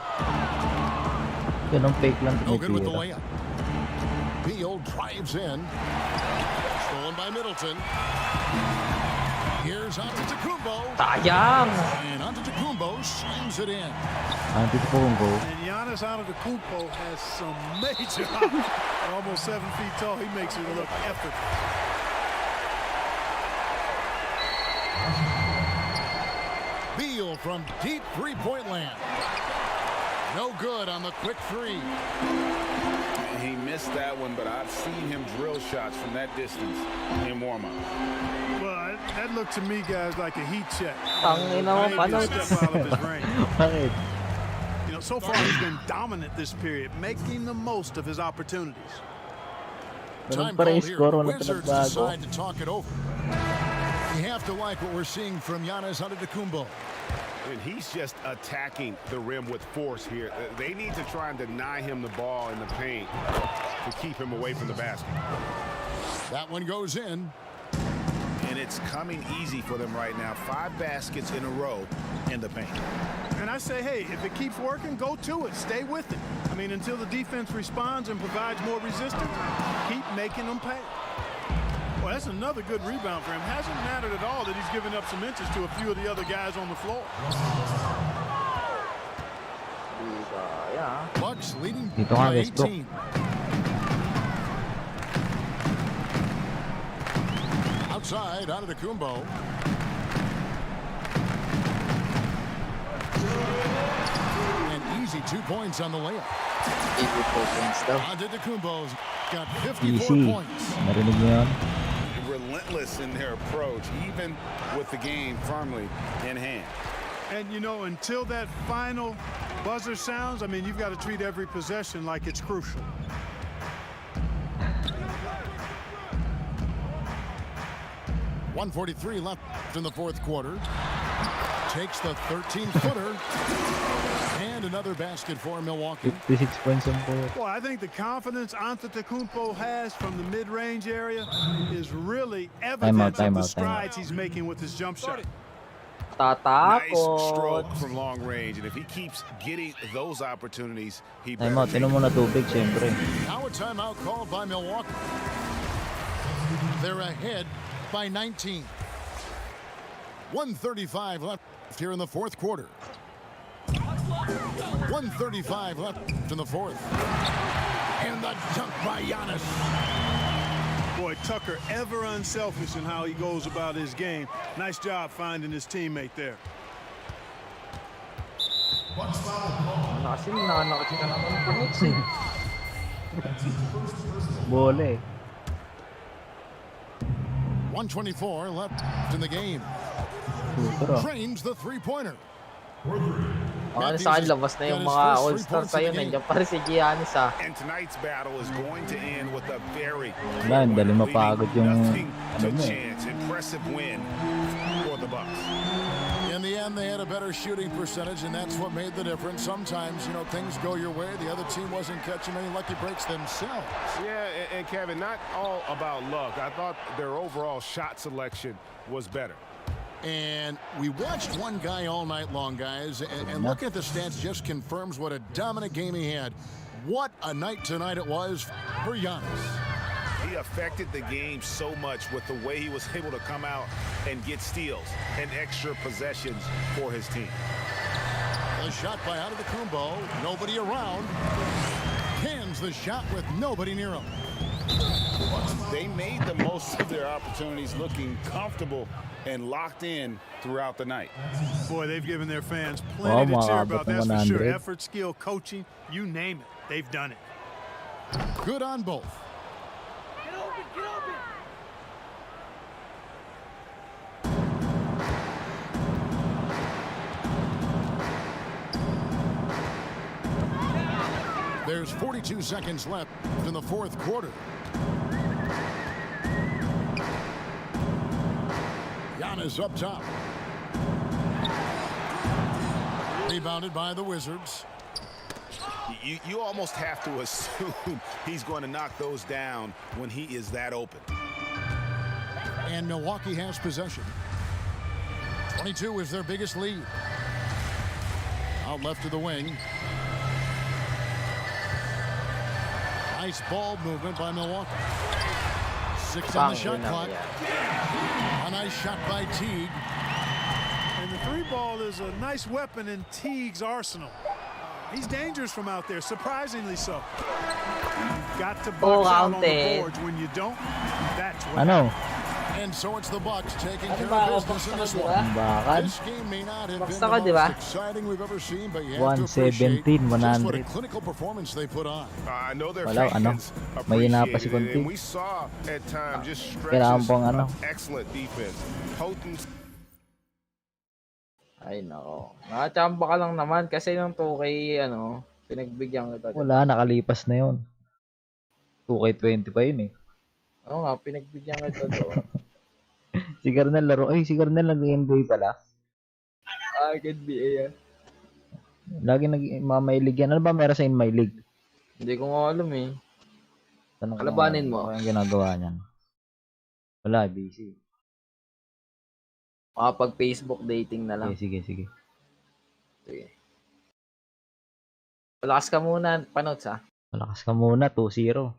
No good with the layup. Beal drives in. Stolen by Middleton. Here's Antetokounmpo. Sayang. And Antetokounmpo slams it in. Antetokounmpo. And Giannis Antetokounmpo has some major height. Almost 7 feet tall. He makes it look effortless. Beal from deep three-point land. No good on the quick three. He missed that one, but I've seen him drill shots from that distance in warm-up. Well, that looked to me, guys, like a heat check. Tangina mo, Maybe a step out of his range. Bakit? You know, so far he's been dominant this period, making the most of his opportunities. Time pa rin called here. score, The walang Wizards pinagbago. decide to talk it over. You have to like what we're seeing from Giannis Antetokounmpo. And he's just attacking the rim with force here. They need to try and deny him the ball in the paint to keep him away from the basket. That one goes in. And it's coming easy for them right now. 5 baskets in a row in the paint. And I say, hey, if it keeps working, go to it. Stay with it. I mean, until the defense responds and provides more resistance, keep making them pay. Well, that's another good rebound for him. Hasn't mattered at all that he's given up some inches to a few of the other guys on the floor. Bucks leading Dito nga, by Westbrook. 18. Outside, Antetokounmpo. An easy 2 points on the layup. Antetokounmpo's got 54 Easy. points. Narinig niyo yun? Relentless in their approach, even with the game firmly in hand. And, you know, until that final buzzer sounds, I mean, you've got to treat every possession like it's crucial. .143 left in the fourth quarter. Takes the 13-footer. And another basket for Milwaukee. 56 points on po. Well, I think the confidence Antetokounmpo has from the mid-range area is really evidence of the strides he's making with his jump shot. Nice stroke from long range, and if he keeps getting those opportunities, he better Timeout. Tinan mo na tubig, siyempre. Now a timeout called by Milwaukee. They're ahead by 19. 1:35 left here in the fourth quarter. 1:35 left in the fourth. And the dunk by Giannis. Boy, Tucker ever unselfish in how he goes about his game. Nice job finding his teammate there. Kasi nakakita naman ng Phoenix eh. Bole. 1:24 left in the game. Drains the three-pointer. Sa akin, labas na yung mga all-star sa'yo. Nandiyan pa rin si Giannis ah. And tonight's battle is going to end with a very Dali mapagod yung chance. Impressive win for the Bucks. In the end, they had a better shooting percentage, and that's what made the difference. Sometimes, you know, things go your way. The other team wasn't catching any lucky breaks themselves. Yeah, and Kevin, not all about luck. I thought their overall shot selection was better. And we watched one guy all night long, guys, and looking at the stats just confirms what a dominant game he had. What a night tonight it was for Giannis. He affected the game so much with the way he was able to come out and get steals and extra possessions for his team. A shot by Antetokounmpo, nobody around. Cans the shot with nobody near him. They made the most of their opportunities, looking comfortable and locked in throughout the night. Boy, they've given their fans plenty to cheer about, that's for sure. Effort, skill, coaching, you name it. They've done it. Good on both. There's 42 seconds left in the fourth quarter. Giannis up top. Rebounded by the Wizards. You almost have to assume he's going to knock those down when he is that open. And Milwaukee has possession. 22 is their biggest lead. Out left to the wing. Nice ball movement by Milwaukee. 6 on the shot clock. A nice shot by Teague. And the three ball is a nice weapon in Teague's arsenal. He's dangerous from out there, surprisingly so. You've got to box out on the boards. When you don't, that's what happens. And so it's the Bucks taking care of business in this one. This game may not have been the most exciting we've ever seen, but you have to appreciate just what a clinical performance they put on. I know their fans appreciate it, and we saw at times just stretches of excellent defense. Potent. Ay, nako. Nakachamba ka lang naman kasi yung 2K, pinagbigyan kita. Wala, nakalipas na yun. 2K20 pa yun eh. Oo nga, pinagbigyan kita doon. Si Garnel laro. Ay, si Garnel nag-NBA pala. NBA yan. Lagi nag-my-league yan. Ano ba meron sa in my league? Hindi ko nga alam eh. Kalabanin mo. Ano yung ginagawa niyan? Wala, busy. Makapag-Facebook dating na lang. Sige. Malakas ka muna, Panots ah. Malakas ka muna, 2-0.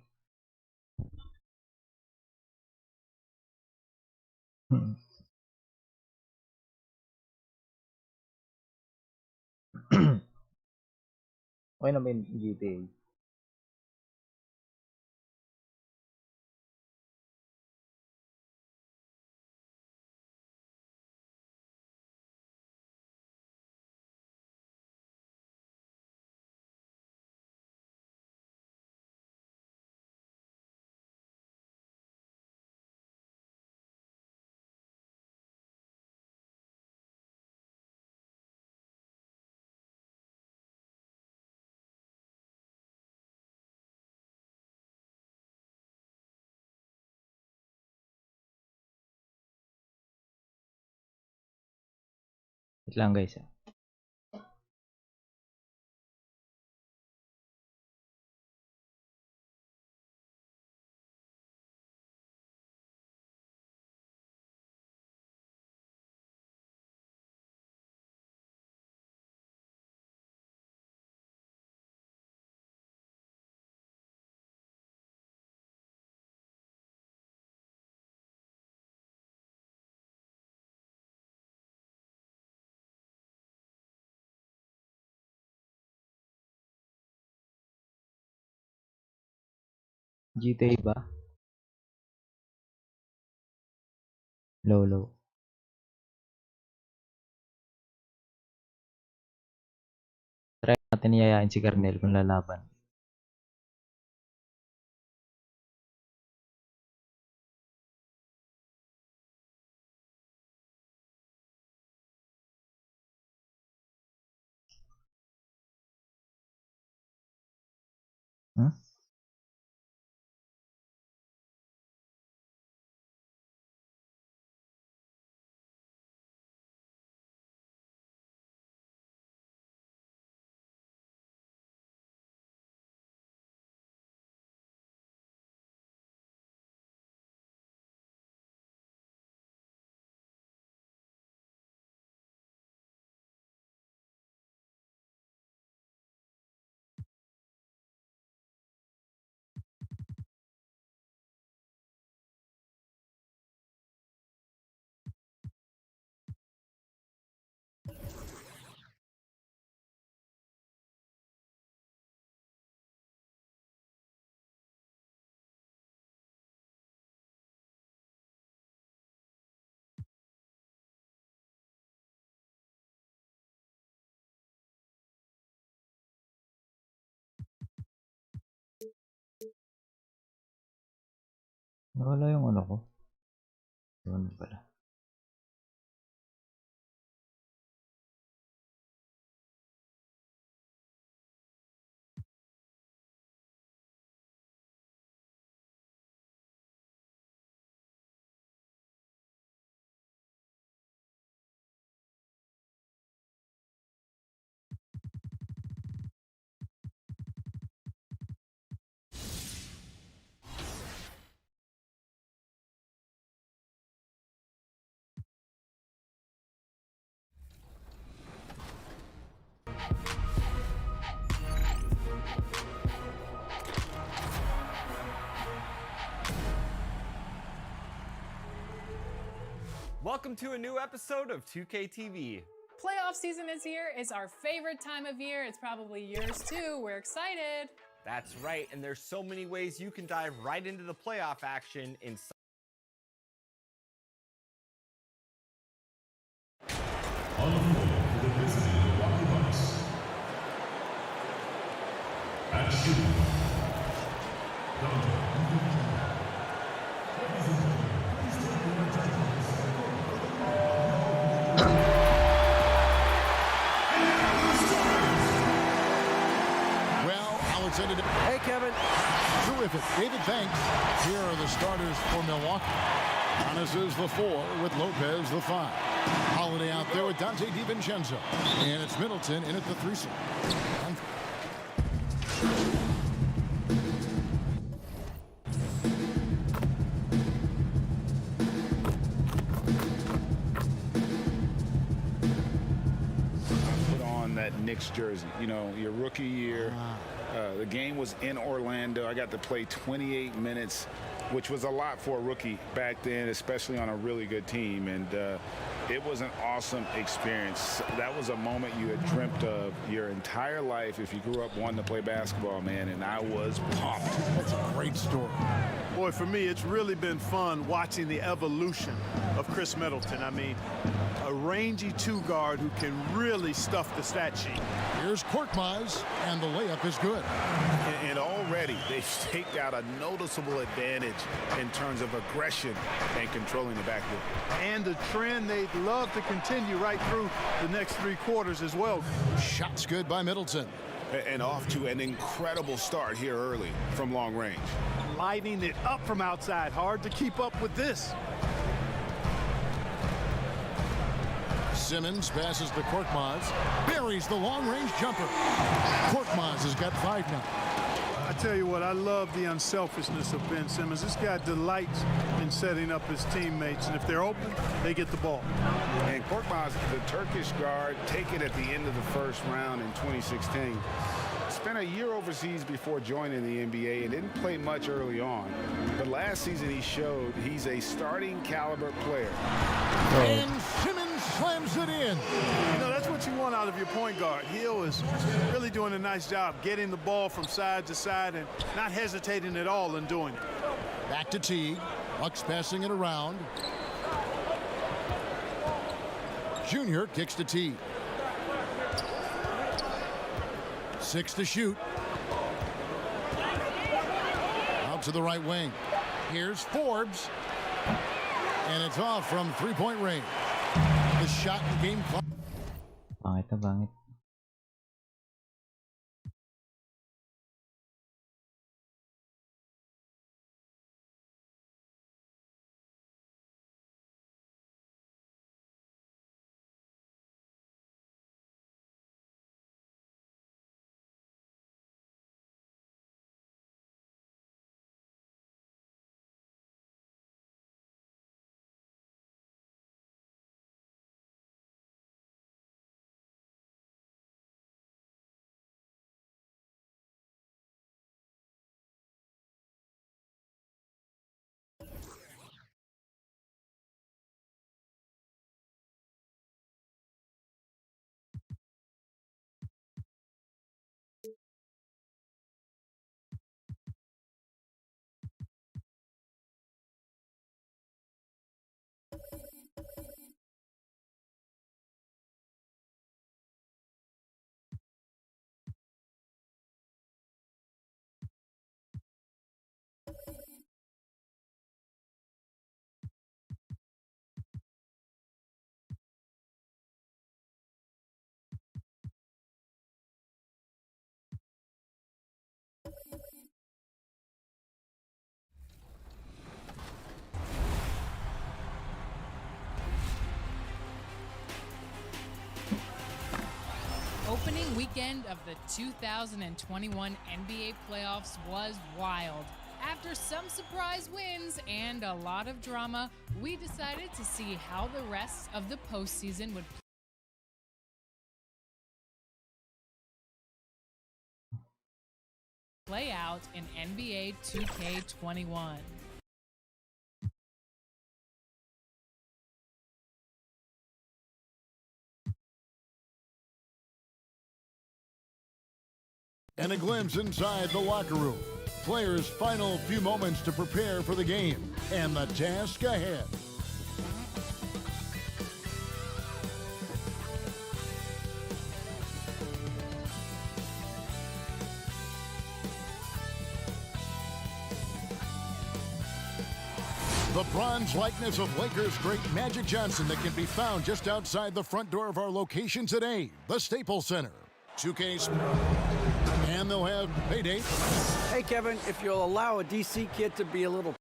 Okay naman yung GTA. Wait lang guys. GTA ba? Low. Try natin yayain si Garnel kung lalaban. Hmm? Nawala yung ano ko. Doon pala. Welcome to a new episode of 2K TV. Playoff season is here. It's our favorite time of year. It's probably yours too. We're excited. That's right, and there's so many ways you can dive right into the playoff action in On the floor for the visiting Milwaukee Bucks. At shooting. Hey, Kevin. Terrific. David, thanks. Here are the starters for Milwaukee. Giannis is the 4 with Lopez the 5. Holiday out there with Dante DiVincenzo. And it's Middleton in at the 3 slot. Put on that Knicks jersey. You know, your rookie year. The game was in Orlando. I got to play 28 minutes, which was a lot for a rookie back then, especially on a really good team. And it was an awesome experience. That was a moment you had dreamt of your entire life if you grew up wanting to play basketball, man, and I was pumped. That's a great story. Boy, for me, it's really been fun watching the evolution of Chris Middleton. I mean, a rangy 2-guard who can really stuff the stat sheet. Here's Korkmaz, and the layup is good. And already they've staked out a noticeable advantage in terms of aggression and controlling the backcourt. And a trend they'd love to continue right through the next 3 quarters as well. Shots good by Middleton. And off to an incredible start here early from long range. Lighting it up from outside. Hard to keep up with this. Simmons passes to Korkmaz. Buries the long-range jumper. Korkmaz has got 5 now. I tell you what, I love the unselfishness of Ben Simmons. This guy delights in setting up his teammates, and if they're open, they get the ball. And Korkmaz, the Turkish guard, taken at the end of the first round in 2016. Spent a year overseas before joining the NBA and didn't play much early on. But last season he showed he's a starting caliber player. And Simmons slams it in. You know, that's what you want out of your point guard. Hill is really doing a nice job getting the ball from side to side and not hesitating at all in doing it. Back to Teague. Bucks passing it around. Junior kicks to Teague. 6 to shoot. Out to the right wing. Here's Forbes. And it's off from 3-point range. The shot in game clock. Pangit na pangit. opening weekend of the 2021 NBA playoffs was wild. After some surprise wins and a lot of drama, we decided to see how the rest of the postseason would play out in NBA 2K21. And a glimpse inside the locker room. Players' final few moments to prepare for the game and the task ahead. The bronze likeness of Lakers great Magic Johnson that can be found just outside the front door of our location today, the Staples Center. 2K, and they'll have payday. Hey, Kevin, if you'll allow a DC kid to be a little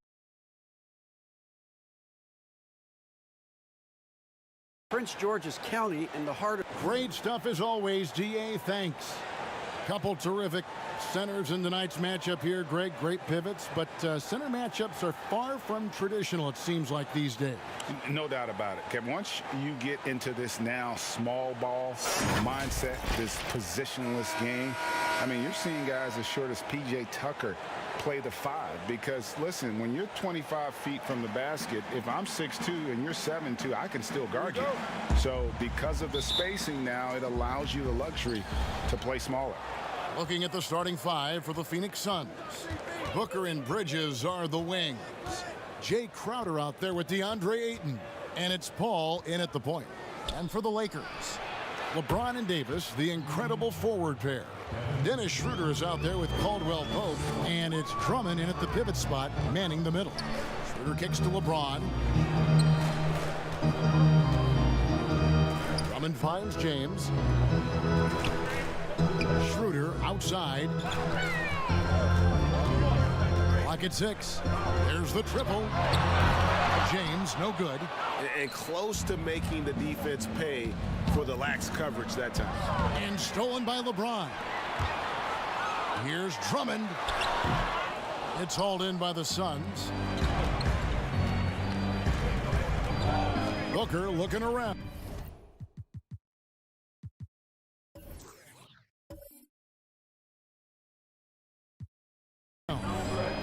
Prince George's County in the heart of... Great stuff as always, DA. Thanks. Couple terrific centers in tonight's matchup here, Greg. Great pivots, but center matchups are far from traditional, it seems like, these days. No doubt about it, Kevin. Once you get into this now small ball mindset, this positionless game, I mean, you're seeing guys as short as P.J. Tucker play the 5 because, listen, when you're 25 feet from the basket, if I'm 6'2" and you're 7'2", I can still guard you. So because of the spacing now, it allows you the luxury to play smaller. Looking at the starting 5 for the Phoenix Suns. Booker and Bridges are the wings. Jay Crowder out there with DeAndre Ayton. And it's Paul in at the point. And for the Lakers, LeBron and Davis, the incredible forward pair. Dennis Schroeder is out there with Caldwell Pope. And it's Drummond in at the pivot spot, manning the middle. Schroeder kicks to LeBron. Drummond finds James. Schroeder outside. Clock at 6. There's the triple. James, no good. And close to making the defense pay for the lax coverage that time. And stolen by LeBron. Here's Drummond. It's hauled in by the Suns. Booker looking around.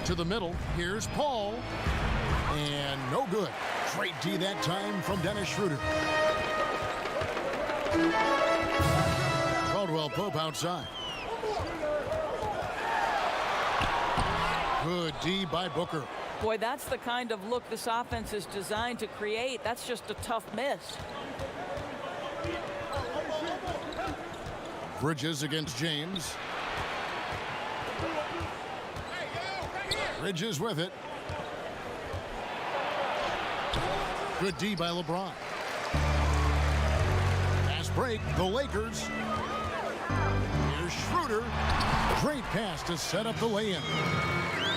To the middle, here's Paul, and no good. Great D that time from Dennis Schroeder. Caldwell Pope outside. Good D by Booker. Boy, that's the kind of look this offense is designed to create. That's just a tough miss. Bridges against James. Bridges with it. Good D by LeBron. Fast break, the Lakers. Here's Schroeder. Great pass to set up the lay-in.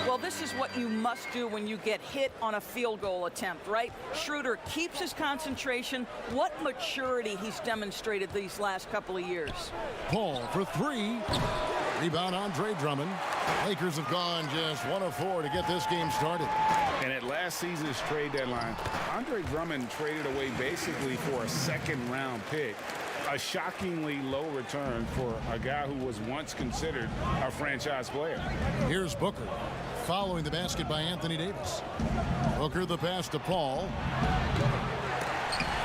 Well, this is what you must do when you get hit on a field goal attempt, right? Schroeder keeps his concentration. What maturity he's demonstrated these last couple of years. Paul for 3. Rebound Andre Drummond. Lakers have gone just 1 of 4 to get this game started. And at last season's trade deadline, Andre Drummond traded away basically for a second-round pick. A shockingly low return for a guy who was once considered a franchise player. Here's Booker, following the basket by Anthony Davis. Booker the pass to Paul.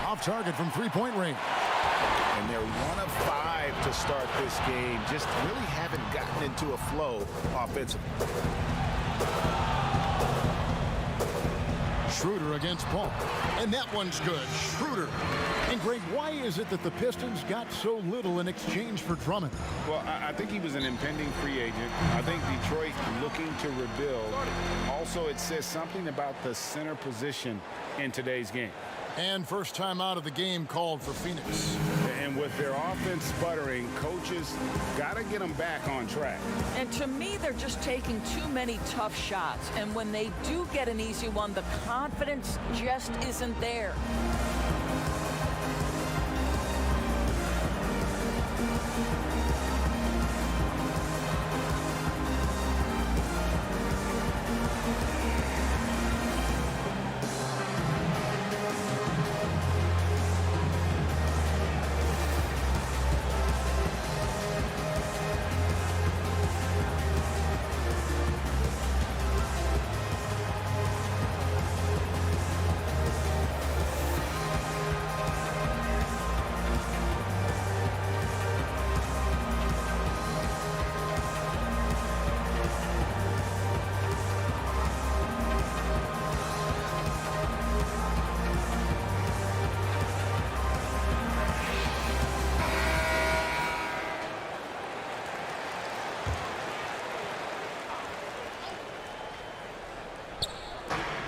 Off target from three-point range. And they're 1 of 5 to start this game. Just really haven't gotten into a flow offensively. Schroeder against Paul. And that one's good. Schroeder. And Greg, why is it that the Pistons got so little in exchange for Drummond? Well, I think he was an impending free agent. I think Detroit looking to rebuild. Also, it says something about the center position in today's game. And first time out of the game called for Phoenix. And with their offense sputtering, coaches got to get them back on track. And to me, they're just taking too many tough shots. And when they do get an easy one, the confidence just isn't there.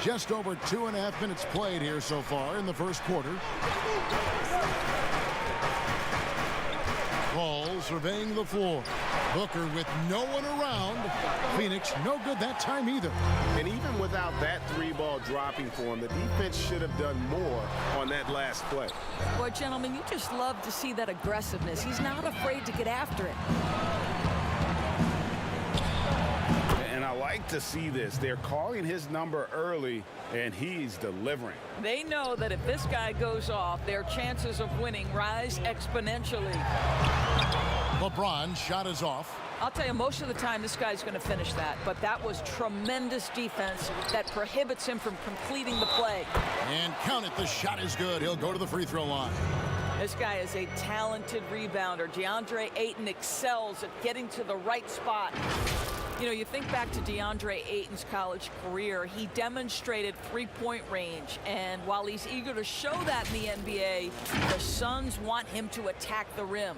Just over 2.5 minutes played here so far in the first quarter. Paul surveying the floor. Booker with no one around. Phoenix no good that time either. And even without that three-ball dropping for him, the defense should have done more on that last play. Boy, gentlemen, you just love to see that aggressiveness. He's not afraid to get after it. And I like to see this. They're calling his number early, and he's delivering. They know that if this guy goes off, their chances of winning rise exponentially. LeBron's shot is off. I'll tell you, most of the time, this guy's going to finish that. But that was tremendous defense that prohibits him from completing the play. And count it, the shot is good. He'll go to the free throw line. This guy is a talented rebounder. DeAndre Ayton excels at getting to the right spot. You know, you think back to DeAndre Ayton's college career, he demonstrated three-point range. And while he's eager to show that in the NBA, the Suns want him to attack the rim.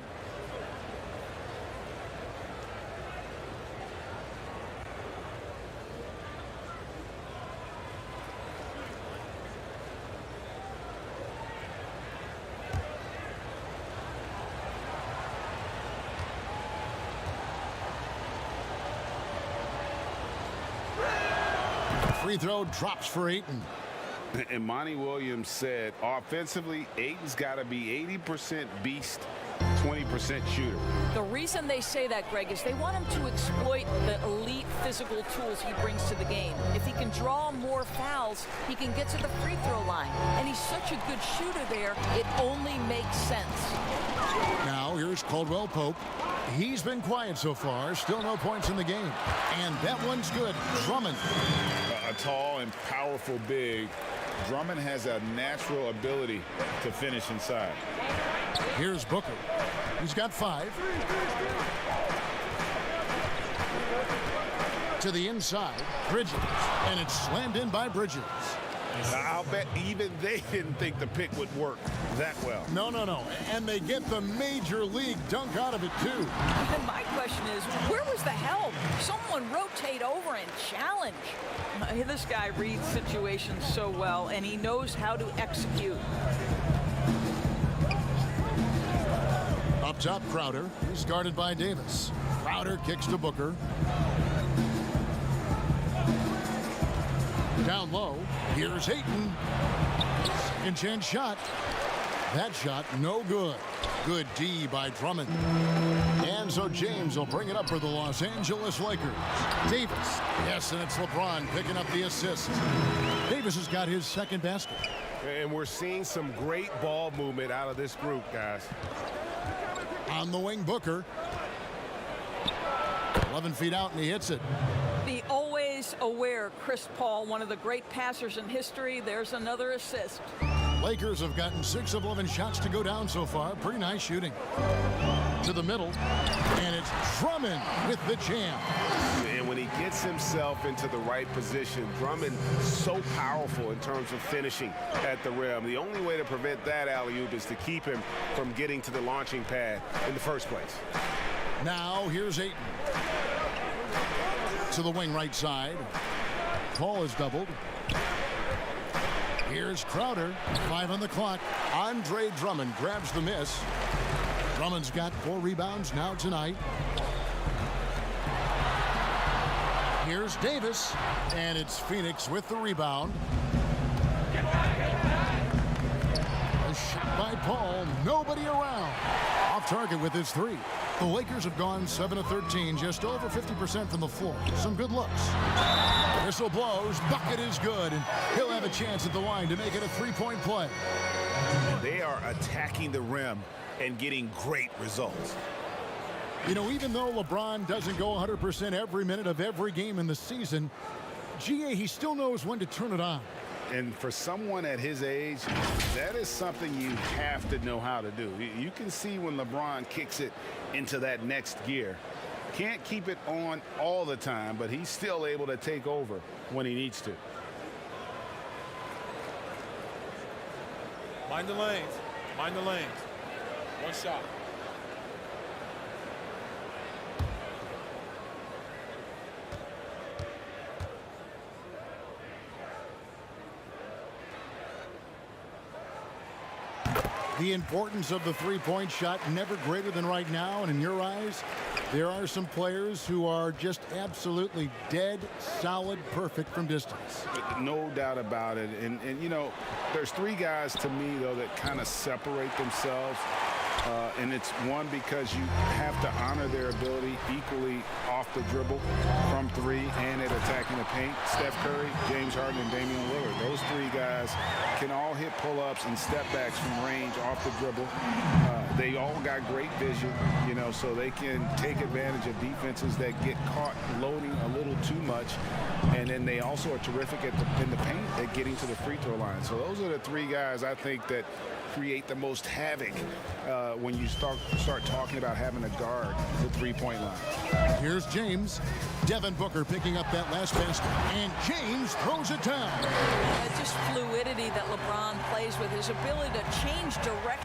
Free throw drops for Ayton. And Monty Williams said, offensively, Ayton's got to be 80% beast, 20% shooter. The reason they say that, Greg, is they want him to exploit the elite physical tools he brings to the game. If he can draw more fouls, he can get to the free throw line. And he's such a good shooter there, it only makes sense. Now here's Caldwell Pope. He's been quiet so far. Still no points in the game. And that one's good. Drummond. A tall and powerful big. Drummond has a natural ability to finish inside. Here's Booker. He's got 5. To the inside, Bridges. And it's slammed in by Bridges. I'll bet even they didn't think the pick would work that well. No. And they get the major league dunk out of it, too. And my question is, where was the help? Someone rotate over and challenge. This guy reads situations so well, and he knows how to execute. Up top, Crowder. He's guarded by Davis. Crowder kicks to Booker. Down low, here's Ayton. Second chance shot. That shot, no good. Good D by Drummond. And so James will bring it up for the Los Angeles Lakers. Davis. Yes, and it's LeBron picking up the assist. Davis has got his second basket. And we're seeing some great ball movement out of this group, guys. On the wing, Booker. 11 feet out, and he hits it. The always aware Chris Paul, one of the great passers in history. There's another assist. Lakers have gotten 6 of 11 shots to go down so far. Pretty nice shooting. To the middle, and it's Drummond with the jam. And when he gets himself into the right position, Drummond so powerful in terms of finishing at the rim. The only way to prevent that alley-oop is to keep him from getting to the launching pad in the first place. Now here's Ayton. To the wing right side. Paul is doubled. Here's Crowder. 5 on the clock. Andre Drummond grabs the miss. Drummond's got 4 rebounds now tonight. Here's Davis. And it's Phoenix with the rebound. A shot by Paul. Nobody around. Off target with his 3. The Lakers have gone 7 of 13, just over 50% from the floor. Some good looks. Whistle blows, bucket is good, and he'll have a chance at the line to make it a 3-point play. They are attacking the rim and getting great results. You know, even though LeBron doesn't go 100% every minute of every game in the season, GA, he still knows when to turn it on. And for someone at his age, that is something you have to know how to do. You can see when LeBron kicks it into that next gear. Can't keep it on all the time, but he's still able to take over when he needs to. Mind the lanes. Mind the lanes. One shot. The importance of the three-point shot never greater than right now, and in your eyes, there are some players who are just absolutely dead, solid, perfect from distance. No doubt about it. And you know, there's three guys to me, though, that kind of separate themselves. And it's one, because you have to honor their ability equally off the dribble, from three, and at attacking the paint. Steph Curry, James Harden, and Damian Lillard. Those three guys can all hit pull-ups and step-backs from range off the dribble. They all got great vision, you know, so they can take advantage of defenses that get caught loading a little too much. And then they also are terrific in the paint at getting to the free throw line. So those are the three guys I think that create the most havoc when you start talking about having to guard the three-point line. Here's James. Devin Booker picking up that last basket, and James throws it down. Just fluidity that LeBron plays with, his ability to change direction.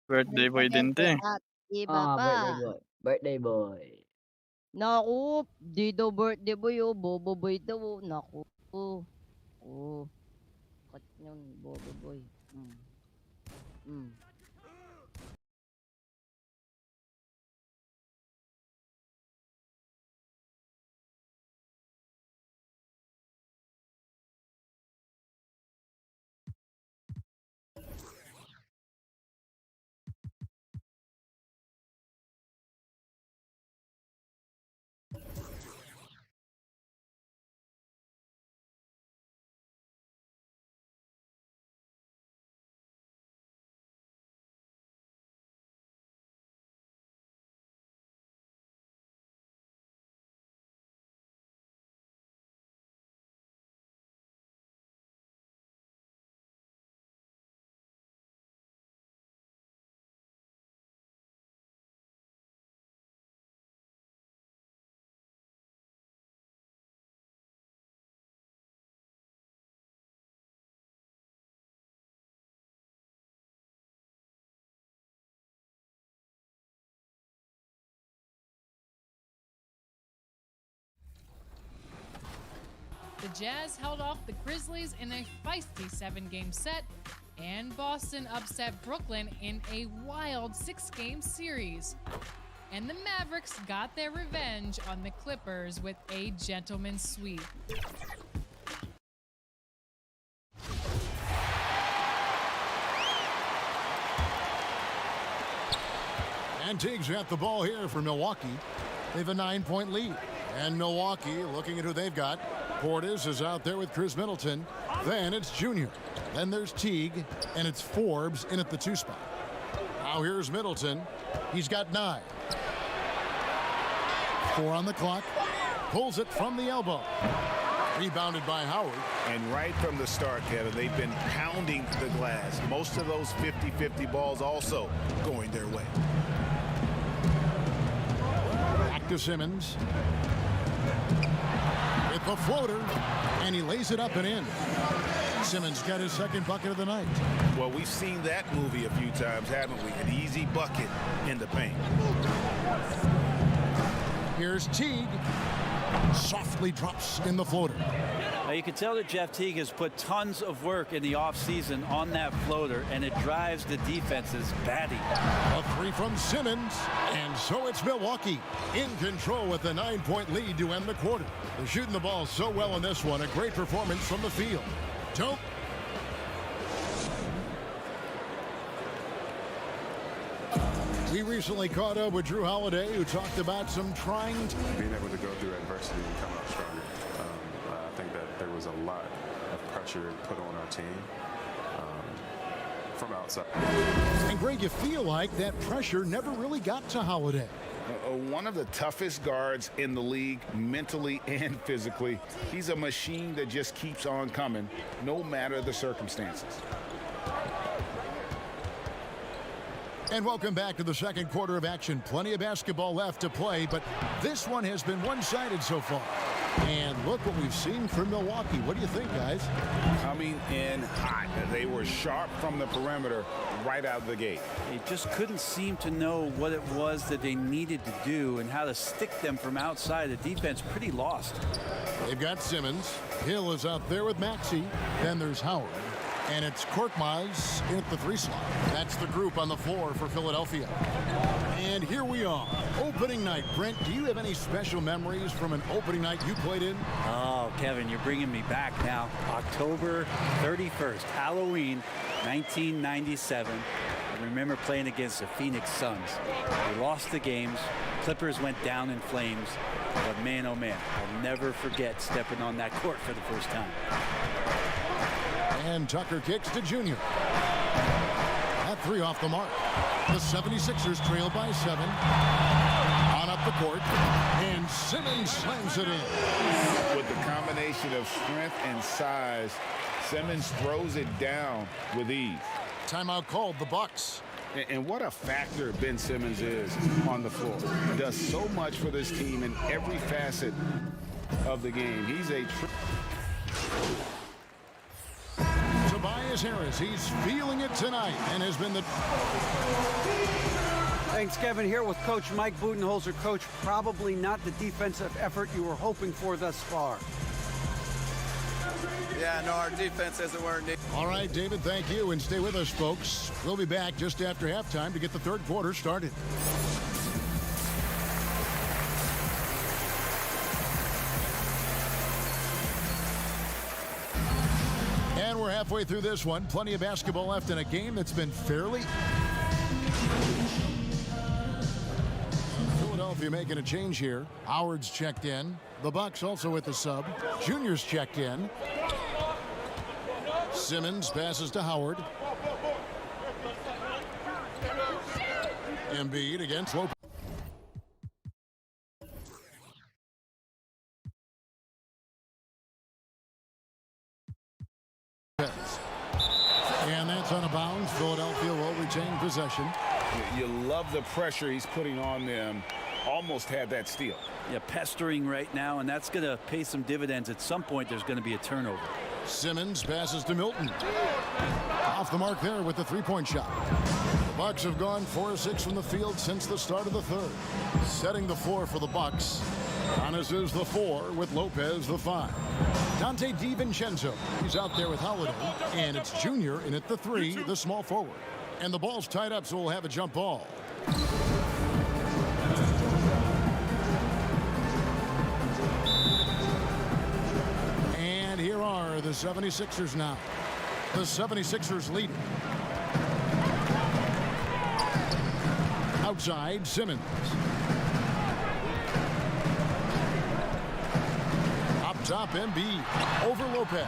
Birthday boy din 'to, eh. Iba pa. Birthday boy. Birthday boy. Naku, di daw birthday boy, oh. Bobo boy daw, oh. Naku. Oh. Kat yun, bobo boy. The Jazz held off the Grizzlies in a feisty 7-game set, and Boston upset Brooklyn in a wild 6-game series. And the Mavericks got their revenge on the Clippers with a gentleman's sweep. And Teague's got the ball here for Milwaukee. They have a 9-point lead. And Milwaukee, looking at who they've got, Portis is out there with Chris Middleton. Then it's Junior. Then there's Teague, and it's Forbes in at the 2 spot. Now here's Middleton. He's got 9. 4 on the clock. Pulls it from the elbow. Rebounded by Howard. And right from the start, Kevin, they've been pounding the glass. Most of those 50-50 balls also going their way. Back to Simmons. With the floater, and he lays it up and in. Simmons got his second bucket of the night. Well, we've seen that movie a few times, haven't we? An easy bucket in the paint. Here's Teague. Softly drops in the floater. Now you can tell that Jeff Teague has put tons of work in the offseason on that floater, and it drives the defenses batty. A three from Simmons, and so it's Milwaukee in control with a 9-point lead to end the quarter. They're shooting the ball so well in this one. A great performance from the field. Don't. We recently caught up with Drew Holiday, who talked about some trying. Being able to go through adversity and come out stronger. I think that there was a lot of pressure put on our team from outside. And Greg, you feel like that pressure never really got to Holiday. One of the toughest guards in the league, mentally and physically. He's a machine that just keeps on coming, no matter the circumstances. And welcome back to the second quarter of action. Plenty of basketball left to play, but this one has been one-sided so far. And look what we've seen from Milwaukee. What do you think, guys? Coming in hot. They were sharp from the perimeter right out of the gate. They just couldn't seem to know what it was that they needed to do and how to stick them from outside. The defense pretty lost. They've got Simmons. Hill is out there with Maxey. Then there's Howard. And it's Korkmaz in at the three slot. That's the group on the floor for Philadelphia. And here we are, opening night. Brent, do you have any special memories from an opening night you played in? Oh, Kevin, you're bringing me back now. October 31st, Halloween, 1997. I remember playing against the Phoenix Suns. We lost the games. Clippers went down in flames. But man, oh man, I'll never forget stepping on that court for the first time. And Tucker kicks to Junior. That three off the mark. The 76ers trail by 7. On up the court. And Simmons slams it in. With the combination of strength and size, Simmons throws it down with ease. Timeout called, the Bucks. And what a factor Ben Simmons is on the floor. He does so much for this team in every facet of the game. He's a Tobias Harris, he's feeling it tonight and has been the... Thanks, Kevin. Here with Coach Mike Budenholzer. Coach, probably not the defensive effort you were hoping for thus far. Yeah, no, our defense isn't where it needs. All right, David, thank you. And stay with us, folks. We'll be back just after halftime to get the third quarter started. And we're halfway through this one. Plenty of basketball left in a game that's been fairly... Philadelphia making a change here. Howard's checked in. The Bucks also with the sub. Junior's checked in. Simmons passes to Howard. Embiid against Lopez. And that's out of bounds. Philadelphia will retain possession. You love the pressure he's putting on them. Almost had that steal. Yeah, pestering right now, and that's going to pay some dividends. At some point, there's going to be a turnover. Simmons passes to Milton. Off the mark there with the three-point shot. The Bucks have gone 4 of 6 from the field since the start of the third. Setting the floor for the Bucks. Giannis is the 4 with Lopez the 5. Dante DiVincenzo, he's out there with Holiday. And it's Junior in at the 3, the small forward. And the ball's tied up, so we'll have a jump ball. And here are the 76ers now. The 76ers lead. Outside, Simmons. Up top, Embiid. Over Lopez.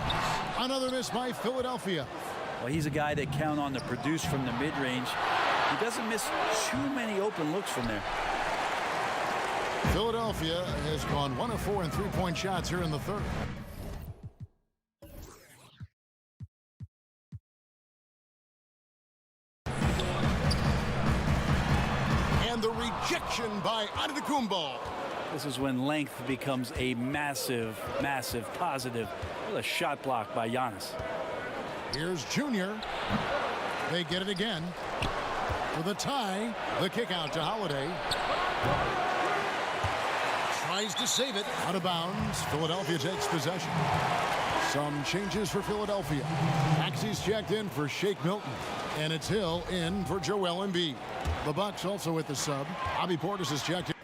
Another miss by Philadelphia. Well, he's a guy they count on to produce from the mid-range. He doesn't miss too many open looks from there. Philadelphia has gone 1 of 4 in three-point shots here in the third. And the rejection by Antetokounmpo. This is when length becomes a massive, massive positive. What a shot block by Giannis. Here's Junior. They get it again. For the tie, the kick out to Holiday. Tries to save it. Out of bounds. Philadelphia takes possession. Some changes for Philadelphia. Maxey's checked in for Shake Milton. And it's Hill in for Joel Embiid. The Bucks also with the sub. Bobby Portis is checked in.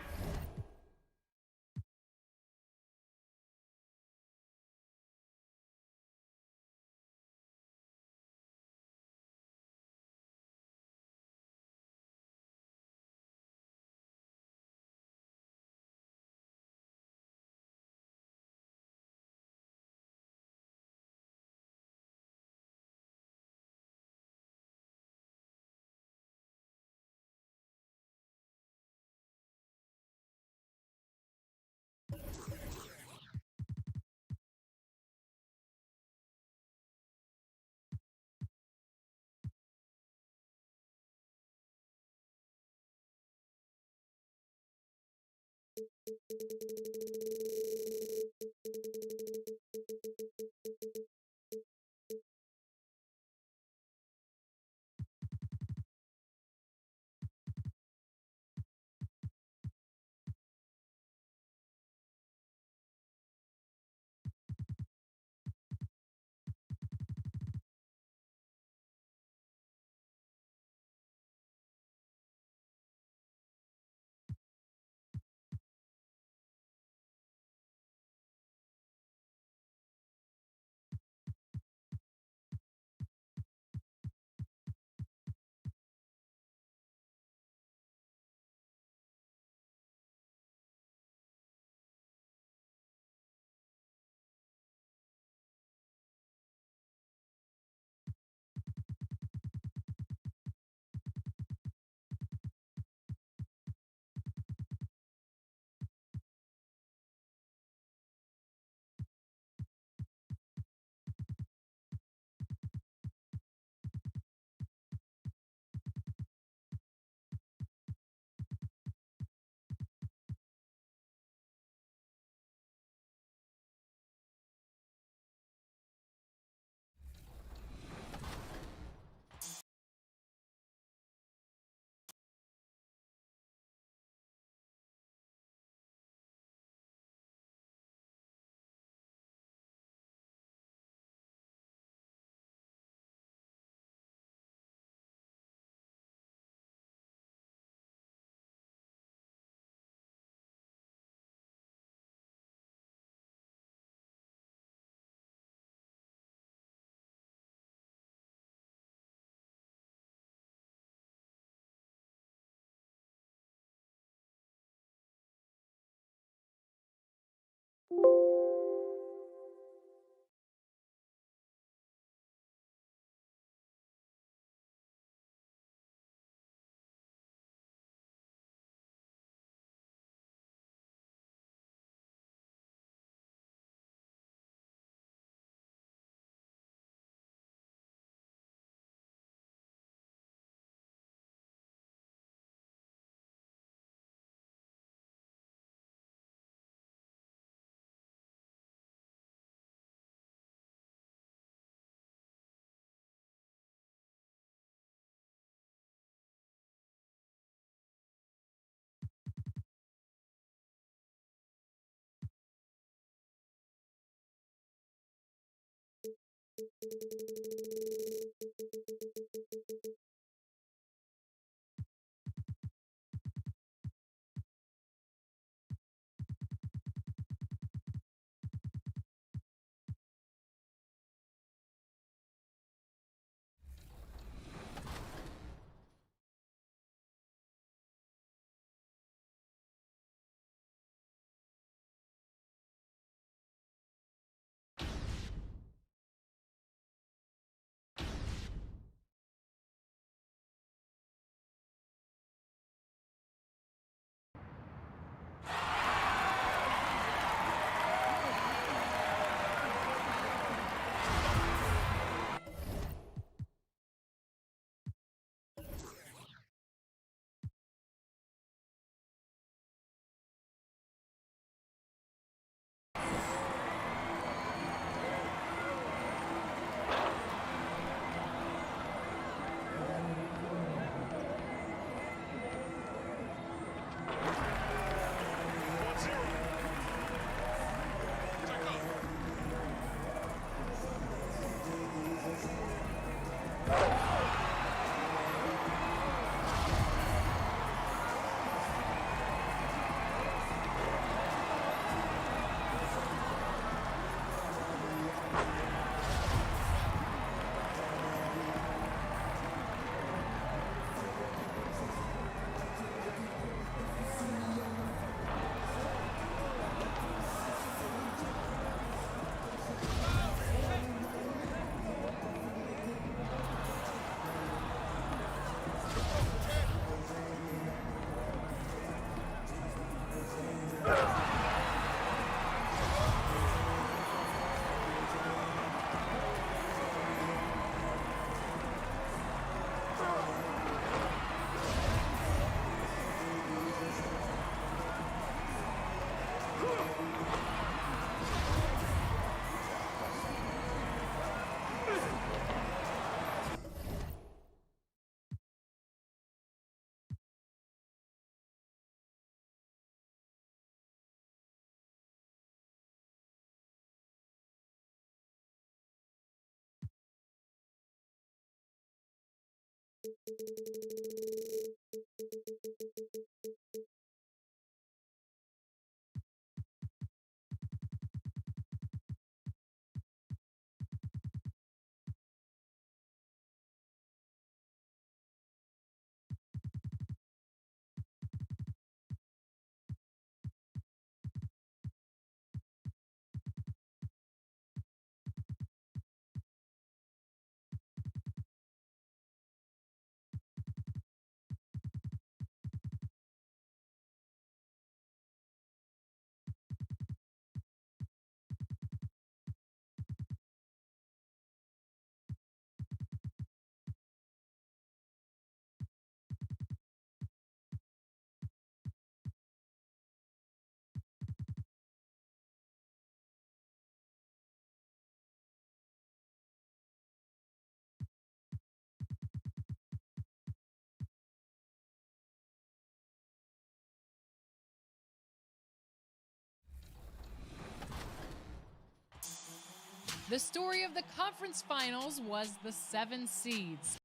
The story of the conference finals was the 7 seeds.